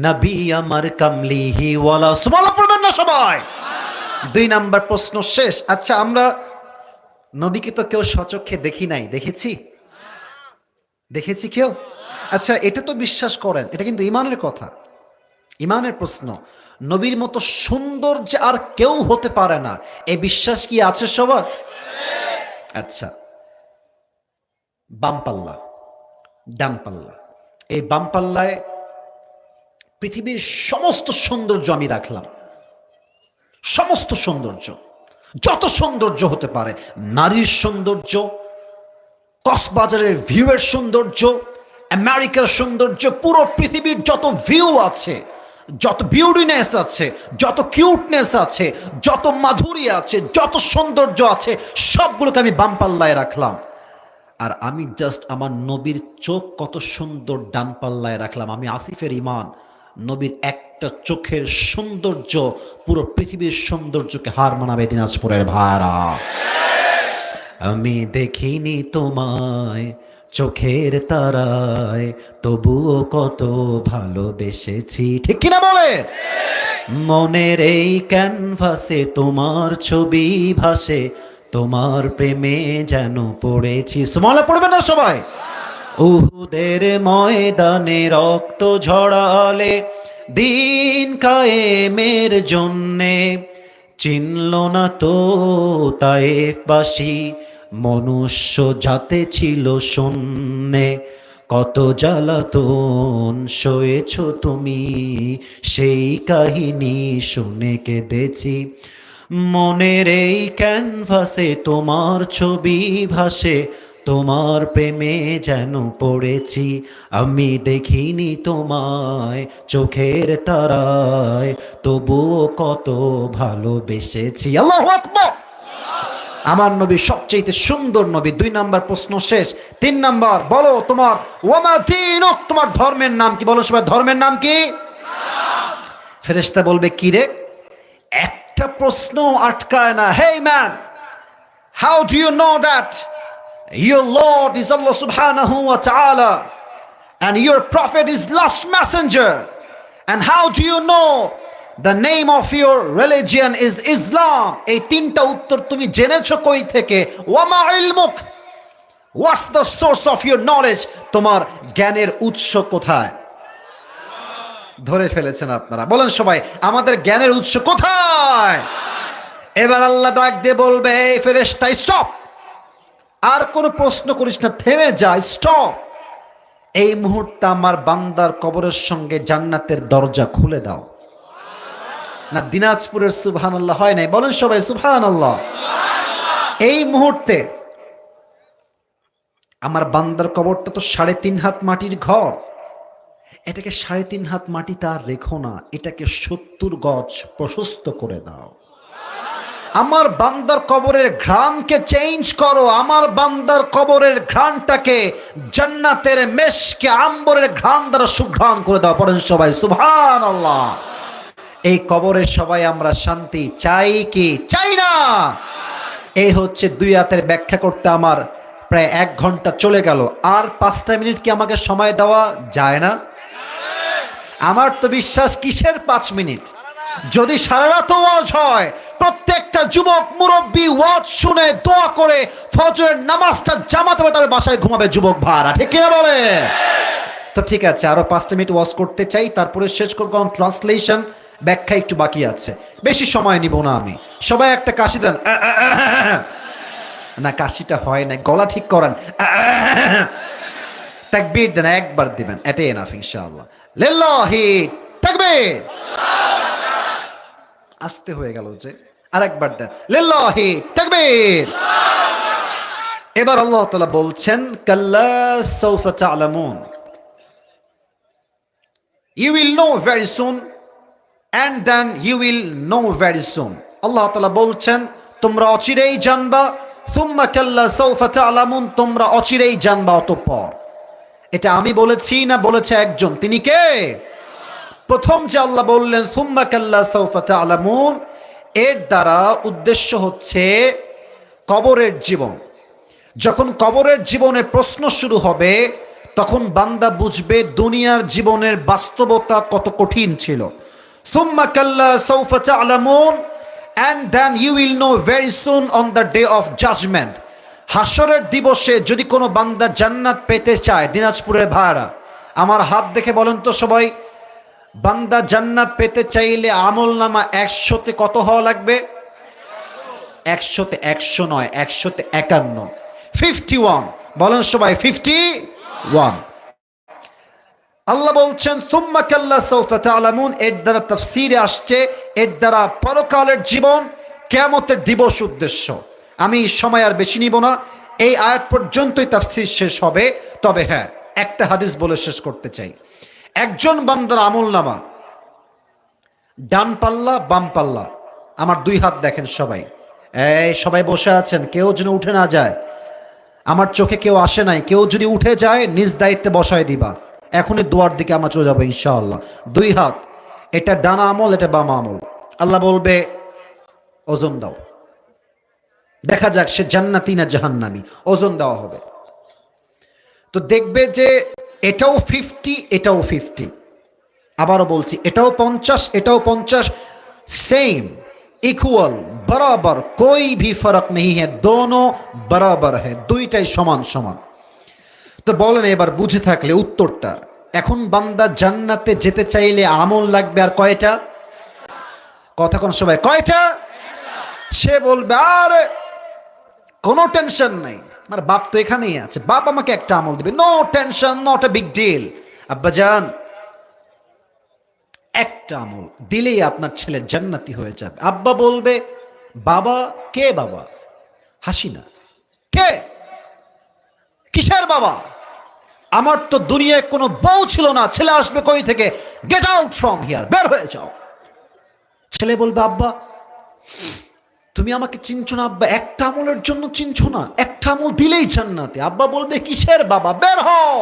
নবী আমার কমলি হিওয়ালা। সুবহানাল্লাহ পড়বেন না সবাই? 2 নাম্বার প্রশ্ন শেষ। আচ্ছা, আমরা নবীকে তো কেউ স্বচক্ষে দেখি নাই, দেখেছি? দেখেছি কেউ? আচ্ছা, এটা তো বিশ্বাস করেন, এটা কিন্তু ইমানের কথা, ইমানের প্রশ্ন। নবীর মতো সুন্দর যে আর কেউ হতে পারে না, এই বিশ্বাস কি আছে সবার? আচ্ছা, বাম পাল্লা, ডান পাল্লা, এই বাম পাল্লায় পৃথিবীর সমস্ত সৌন্দর্য আমি রাখলাম, সমস্ত সৌন্দর্য, যত সৌন্দর্য হতে পারে, নারীর সৌন্দর্য, কক্সবাজারের ভিউয়ের সৌন্দর্য, আমেরিকার সৌন্দর্য, পুরো পৃথিবীর যত ভিউ আছে, যত বিউটিনেস আছে, যত কিউটনেস আছে, যত মাধুরী আছে, যত সৌন্দর্য আছে, সবগুলোকে আমি বাম পাল্লায় রাখলাম। আর আমি জাস্ট আমার নবীর চোখ কত সুন্দর ডান পাল্লায় রাখলাম। আমি আসিফের ইমান, নবীর একটা চোখের সৌন্দর্য পুরো পৃথিবীর সৌন্দর্যকে হার মানাবে দিনাজপুরের ভাইরা। আমি দেখিনি তোমায় চোখের তারায়, তবুও কত ভালোবেসেছি, ঠিক কিনা বলে? মনের এই ক্যানভাসে তোমার ছবি ভাসে, তোমার প্রেমে যেন পড়েছি। সুবহানাল্লাহ পড়বে না সবাই? উহুদের ময়দানে রক্ত ঝরালে দিন কায়েমের জন্যে, চিনল না তো তায়েফবাসী মনুষ্য জাতে ছিল শূন্যে, কত জ্বালাতন সয়েছ তুমি, সেই কাহিনী শুনে কেঁদেছি। মনের এই ক্যানভাসে তোমার ছবি ভাসে, তোমার প্রেমে যেন পড়েছি। আমি দেখিনি তোমায় চোখের তারায়, তবুও কত ভালোবেসেছি। আল্লাহু আকবার। আমার নবী সবচেয়ে সুন্দর নবী। 2 নাম্বার প্রশ্ন শেষ। 3 নাম্বার, বলো তোমার ওয়ামা দীনুক, তোমার ধর্মের নাম কি? বলো সবাই, ধর্মের নাম কি? ফেরেশতা বলবে কি রে? একটা প্রশ্ন আটকায় না। Hey man, How do you know that your Lord is Allah subhanahu wa ta'ala and your prophet is last messenger? And how do you know the name of your religion is Islam? এই তিনটা উত্তর তুমি জেনেছো কই থেকে? ওয়ামা ইলমুক, what's the source of your knowledge? তোমার জ্ঞানের উৎস কোথায়? ধরে ফেলেছেন আপনারা। বলেন সবাই, আমাদের জ্ঞানের উৎস কোথায়? এবার আল্লাহ ডাক দিয়ে বলবে, এই ফেরেশতা স্টপ, আর কোনো প্রশ্ন করিস না, থেমে যা, স্টপ। এই মুহূর্তে আমার বান্দার কবরের সঙ্গে জান্নাতের দরজা খুলে দাও। না দিনাজপুরের সুবহানাল্লাহ হয় নাই? বলেন সবাই সুবহানাল্লাহ। এই মুহূর্তে আমার বান্দার কবরটা তো 3.5 হাত মাটির ঘর, এটাকে 3.5 হাত মাটি তার রেখো না, এটাকে 70 গজ প্রশস্ত করে দাও। আমার বান্দার কবরের ঘ্রাণকে চেঞ্জ করো, আমার বান্দার কবরের ঘ্রাণটাকে জান্নাতের মেশকে আম্বরের ঘ্রাণ দ্বারা সুঘ্রাণ করে দাও। পড়েন সবাই সুবহানাল্লাহ। এই কবরে সবাই আমরা শান্তি চাই কি চাই না? এই হচ্ছে 2 আয়াতের ব্যাখ্যা করতে আমার প্রায় 1 ঘন্টা চলে গেল। আর 5টা মিনিট কি আমাকে সময় দেওয়া যায় না? আমার তো বিশ্বাস, কিসের 5 মিনিট? যদি সারা রাত ওয়াজ হয়, প্রত্যেকটা যুবক মুরব্বী ওয়াজ শুনে দোয়া করে ফজরের নামাজটা জামাতে তার বাসায় ঘুমাবে যুবক ভাড়া, ঠিক কিনা বলে? তো ঠিক আছে, আরো 5টা মিনিট ওয়াজ করতে চাই, তারপরে শেষ করব। কারণ ট্রান্সলেশন ব্যাখ্যা একটু বাকি আছে, বেশি সময় নিব না আমি। সবাই একটা কাশি দেন। না কাশিটা হয় না, গলা ঠিক করেন। তাকবীর দেন, একবার দিবেন, এটাই এনাফ ইনশাআল্লাহ। লিল্লাহি তাকবীর। আসতে হয়ে গেল যে, আরেকবার দেন, লিল্লাহি তাকবীর। এবার আল্লাহ তাআলা বলছেন, কাল্লা সাউফা তা'লামুন, you will know very soon and then you will know very soon। আল্লাহ তাআলা বলছেন, তোমরা অচিরেই জানবা, সুম্মা কাল্লা সাউফা তা'লামুন, তোমরা অচিরেই জানবা অতঃপর। এটা আমি বলেছি না বলেছে একজন, তিনি কে? প্রথম যে আল্লাহ বললেন সুম্মা কাল্লা সাউফা তা'লামুন, এর দ্বারা উদ্দেশ্য হচ্ছে কবরের জীবন। যখন কবরের জীবনের প্রশ্ন শুরু হবে, তখন বান্দা বুঝবে দুনিয়ার জীবনের বাস্তবতা কত কঠিন ছিল। সুম্মা কাল্লা সাউফা তা'লামুন and then you will know very soon on the day of judgment। হাসরের দিবসে যদি কোনো বান্দা জান্নাত পেতে চায়, দিনাজপুরের ভাড়া আমার হাত দেখে বলেন তো সবাই, বান্দা জান্নাত পেতে চাইলে আমল নামা 100তে কত হওয়া লাগবে? 100তে 100 নয়, 100তে 51, 51। বলেন সবাই 51। আল্লাহ বলছেন সুম্মা কাল্লা সাউফা তা'লামুন, এর দ্বারা তাফসীরে আসছে, এর দ্বারা পরকালের জীবন, কিয়ামতের দিবস উদ্দেশ্য। আমি সময় আর বেশি নিব না, এই আয়াত পর্যন্তই তাফসীর শেষ হবে। তবে হ্যাঁ, একটা হাদিস বলে শেষ করতে চাই। একজন বান্দার আমল নামা, ডান পাল্লা বাম পাল্লা, আমার 2 হাত দেখেন সবাই, এই সবাই বসে আছেন, কেউ যেন উঠে না যায়। আমার চোখে কেউ আসে নাই, কেউ যদি উঠে যায় নিজ দায়িত্বে বসায় দিবা। এখনই দুয়ার দিকে আমরা চলে যাবো ইনশাআল্লাহ। 2 হাত, এটা ডানা আমল, এটা বাম আমল। আল্লাহ বলবে ওজন দাও, দেখা যাক সে জান্নাতি না জাহান্নামী, ওজন দেওয়া হবে। তো দেখবে যে এটাও 50, এটাও 50। আবারও বলছি, এটাও 50, এটাও 50, सेम इक्वल बराबर, कोई भी फर्क नहीं है, दोनों बराबर है, দুইটাই সমান সমান। তো বলেন এবার বুঝে থাকলে উত্তরটা, এখন বান্দা জান্নাতে যেতে চাইলে আমল লাগবে আর কয়টা? কথা কোন সবাই, কয়টা? সে বলবে আরে কোনো টেনশন নাই, আমার বাপ তো এখানেই আছে, বাপ আমাকে একটা আমল দিবে, no tension, not a big deal. আব্বাজান একটা আমল দিলেই আপনার ছেলে জান্নাতি হয়ে যাবে। আব্বা বলবে বাবা কে? বাবা হাসি না, কে? কিসের বাবা? আমার তো দুনিয়ায় কোনো বউ ছিল না, ছেলে আসবে কই থেকে? গেট আউট ফ্রম হিয়ার, বের হয়ে যাও। ছেলে বলবে আব্বা তুমি আমাকে চিনছো না আব্বা, একটা আমলের জন্য চিনছো না, একটা আমল দিলেই জান্নাতে। আব্বা বলবে কিসের বাবা, বের হও,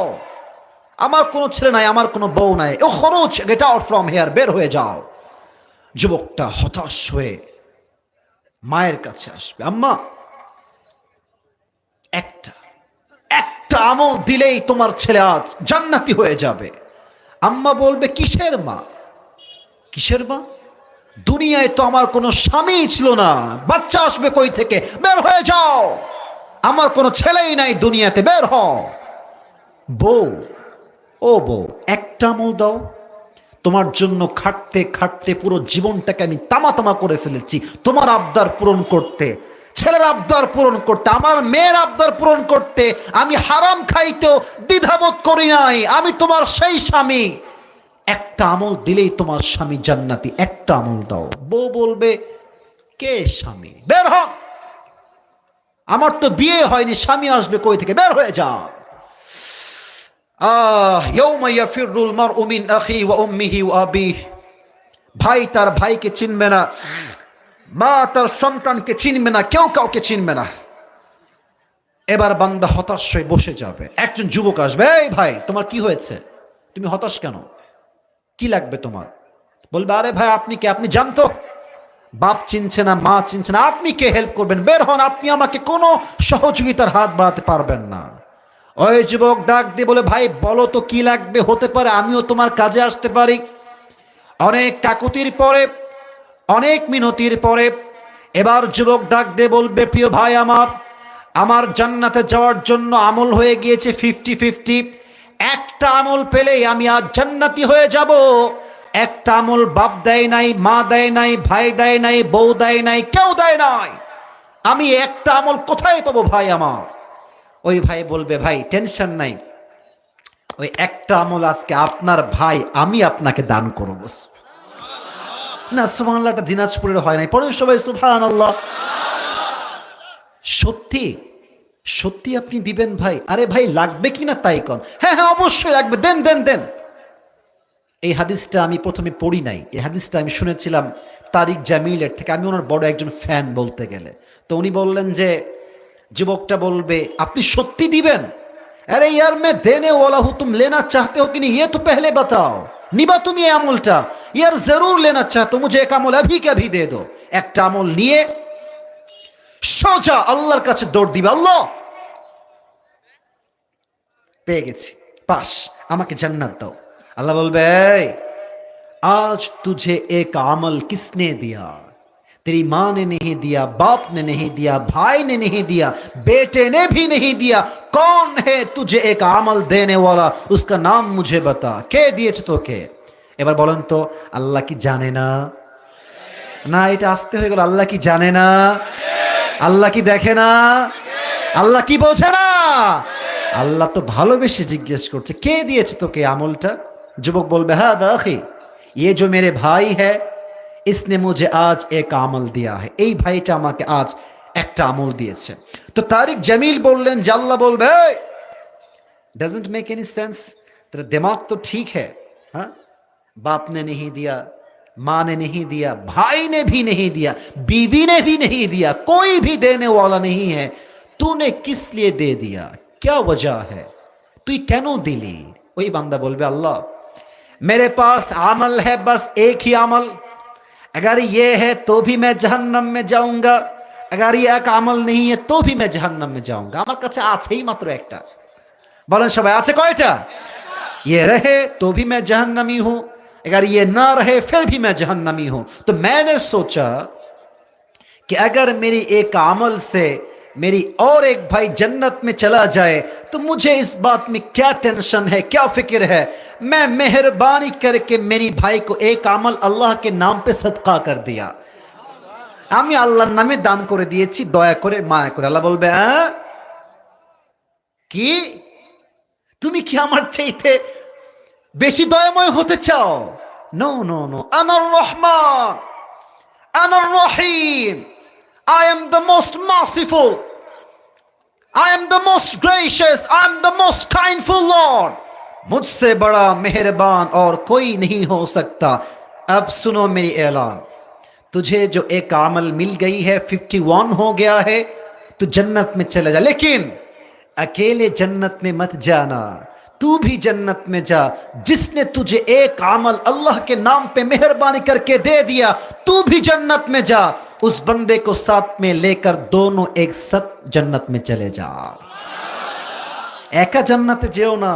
আমার কোনো ছেলে নাই, আমার কোনো বউ নাই, ও খরচ, গেট আউট ফ্রম হিয়ার, বের হয়ে যাও। যুবকটা হতাশ হয়ে মায়ের কাছে আসবে, আম্মা একটা একটা আমল দিলেই তোমার ছেলে আজ জান্নাতি হয়ে যাবে। আম্মা বলবে কিসের মা, কিসের মা? দুনিয়ায় তো আমার কোনো স্বামী ছিল না, বাচ্চা আসবে কই থেকে? বের হয়ে যাও, আমার কোনো ছেলেই নাই দুনিয়াতে, বের হও। বউ, ও বউ, একটা আমল দাও। তোমার জন্য খাটতে খাটতে পুরো জীবনটাকে আমি তামা তামা করে ফেলেছি তোমার আবদার পূরণ করতে, ছেলের আবদার পূরণ করতে, আমার মেয়ের আবদার পূরণ করতে। আমি হারাম খাইতেও দ্বিধাবোধ করি নাই, আমি তোমার সেই স্বামী। একটা আমল দিলেই তোমার স্বামী জান্নাতি, একটা আমল দাও। বউ বলবে কে স্বামী? বের হন, আমার তো বিয়ে হয়নি, স্বামী আসবে কই থেকে? বের হয়ে যান। ইয়াউমা ইয়াফিরুল মারউ মিন আখি ওয়া উম্মিহি ওয়া আবিহি। ভাই তার ভাইকে চিনবে না, মা তার সন্তানকে চিনবে না, কেউ কাউকে চিনবে না। এবার বান্দা হতাশ হয়ে বসে যাবে। একজন যুবক আসবে, এই ভাই তোমার কি হয়েছে, তুমি হতাশ কেন, কি লাগবে তোমার? বলবে আরে ভাই আপনি কে? আপনি জানতো বাপ চিনছে না, মা চিনছে না, আপনি কে হেল্প করবেন? বের হন, আপনি আমাকে কোনো সহযোগিতার হাত বাড়াতে পারবেন না। ওই যুবক ডাক দিয়ে বলে ভাই বলো তো কি লাগবে, হতে পারে আমিও তোমার কাজে আসতে পারি। অনেক কাকুতির পরে, অনেক মিনতির পরে এবার যুবক ডাক দিয়ে বলবে প্রিয় ভাই আমার জান্নাতে যাওয়ার জন্য আমল হয়ে গিয়েছে 50-50। একটা আমল পেলেই আমি আজ জান্নাতি হয়ে যাব। একটা আমল বাপ দেয় নাই, মা দেয় নাই, ভাই দেয় নাই, বউ দেয় নাই, কেউ দেয় নাই, আমি একটা আমল কোথায় পাবো ভাই আমার? ওই ভাই বলবে ভাই টেনশন নাই, ওই একটা আমল আজকে আপনার ভাই আমি আপনাকে দান করবো। না সুবহানাল্লাহটা দিনাজপুরের হয় নাই, পরে সবাই সুবহানাল্লাহ। সত্যি সত্যি আপনি দিবেন ভাই? আরে ভাই লাগবে কিনা তাই কন। হ্যাঁ হ্যাঁ অবশ্যই লাগবে, দেন দেন দেন। এই হাদিসটা আমি প্রথমে পড়ি নাই, এই হাদিসটা আমি শুনেছিলাম তারিক জামিলের থেকে, আমি ওনার বড় একজন ফ্যান বলতে গেলে। তো উনি বললেন যে যুবকটা বলবে আপনি সত্যি দিবেন? अरे यार मैं देने वाला हूं, तुम लेना चाहते हो कि नहीं ये तो पहले बताओ। নিবা তুমি এই আমলটা? यार जरूर लेना चाहते हो, मुझे एक আমল अभी के अभी दे दो। একটা আমল নিয়ে সোজা আল্লাহর কাছে দৌড় দিবে, আল্লাহ পেয়ে গেছি, পাস, আমাকে জান্নাত দাও। আল্লাহ বলবে आज तुझे एक अमल किसने दिया? तेरी माँ ने नहीं दिया, बाप ने नहीं दिया, भाई ने नहीं दिया, बेटे ने भी नहीं दिया। कौन है तुझे एक अमल देने वाला? उसका नाम मुझे बता। কে দিয়েছে তোকে? এবার বলেন তো আল্লাহ কি জানে না? না এটা আসতে হয়ে গেল। আল্লাহ কি জানে না? আল্লাহ কি দেখে না? আল্লাহ কি বোঝে না? আল্লাহ তো ভালোবেসে জিজ্ঞেস করছে কে দিয়েছে তোকে আমলটা? যুবক বলবে হ্যাঁ দেখি, ये जो मेरे भाई है इसने मुझे आज एक আমল दिया है, এই ভাইটা আমাকে আজ একটা আমল দিয়েছে। তো তারিক জামিল বললেন যে আল্লাহ বলবে डजंट मेक एनी सेंस, तेरा दिमाग तो ठीक है, हाँ? बाप ने नहीं दिया, माँ ने नहीं दिया, भाई ने भी नहीं दिया, बीवी ने भी नहीं दिया, कोई भी देने वाला नहीं है, तूने किस लिए दे दिया, क्या वजह है, तू क्यों दिली? वही बंदा बोलबे अल्लाह मेरे पास अमल है बस एक ही अमल, अगर ये है तो भी मैं जहन्नम में जाऊंगा, अगर ये एक अमल नहीं है तो भी मैं जहन्नम में जाऊंगा। আমার কাছে আছেই মাত্র একটা। বলেন সবাই আছে কয়টা? ये रहे तो भी मैं जहन्नमी हूं, अगर ये ना रहे फिर भी मैं जहन्नमी हूं। तो मैंने सोचा कि अगर मेरी एक अमल से मेरी और एक भाई जन्नत में चला जाए तो मुझे इस बात में क्या टेंशन है, क्या फिक्र है। मैं मेहरबानी करके मेरी भाई को एक अमल अल्लाह के नाम पे सदका कर दिया, আমি আল্লাহর নামে দান করে দিয়েছি, দয়া করে মায়া করে। আল্লাহ বলবে হ্যাঁ কি তুমি কি আমার চাইতে বেশি দয়াময় হতে চাও? নো নো নো, আনার রহমান আনার রহিম, I am the most merciful, I am the most gracious, I am the most kindful Lord, मुझसे बड़ा मेहरबान और कोई नहीं हो सकता। अब सुनो मेरी ऐलान, तुझे जो एक अमल मिल गई है 51 हो गया है, तू जन्नत में चले जा, लेकिन अकेले जन्नत में मत जाना, तू भी जन्नत में जा, जिसने तुझे एक अमल अल्लाह के नाम पे मेहरबानी करके दे दिया, तू भी जन्नत में जा, उस बंदे को साथ में लेकर दोनों एक साथ जन्नत में चले जा। एका जन्नते जेओ ना,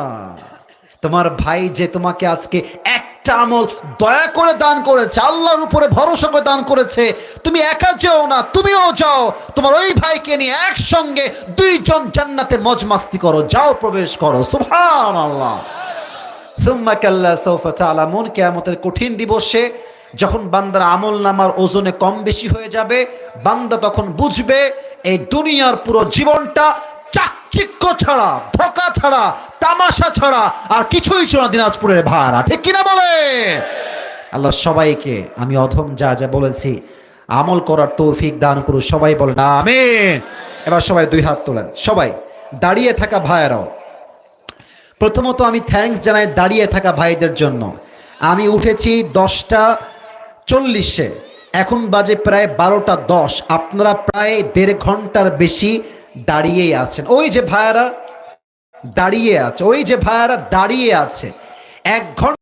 তোমার ভাই যে তোমাকে আজকে একটা আমল দয়া করে দান করেছে, আল্লাহর উপরে ভরসা করে দান করেছে, তুমি একা যেও না, তুমিও যাও, তোমার ওই ভাইকে নিয়ে একসঙ্গে দুইজন জান্নাতে মজ মাস্তি করো, যাও প্রবেশ করো। সুবহানাল্লাহ। সুম্মা কাল্লা সাউফা তা'লামুন, কিয়ামতের কঠিন দিবসে যখন বান্দার আমল নামার ওজনে কম বেশি হয়ে যাবে, বান্দা তখন বুঝবে এই দুনিয়ার পুরো জীবনটা চাকচিক্য ছাড়া, ধোঁকা ছাড়া, তামাশা ছাড়া আর কিছুই ছিল না দিনাজপুরের ভাড়া। ঠিক কিনা বলে? আল্লাহ সবাইকে আমি অধম যা যা বলেছি আমল করার তৌফিক দান করুন। সবাই বলেন আমিন। এবার সবাই দুই হাত তোলেন। সবাই দাঁড়িয়ে থাকা ভাইয়েরাও, প্রথমত আমি থ্যাঙ্কস জানাই দাঁড়িয়ে থাকা ভাইদের জন্য। আমি উঠেছি 10:40, এখন বাজে প্রায় 12:10। আপনারা প্রায় 1.5 ঘন্টার বেশি দাঁড়িয়েই আছেন। ওই যে ভাইয়ারা দাঁড়িয়ে আছে, ওই যে ভাইয়ারা দাঁড়িয়ে আছে 1 ঘন্টা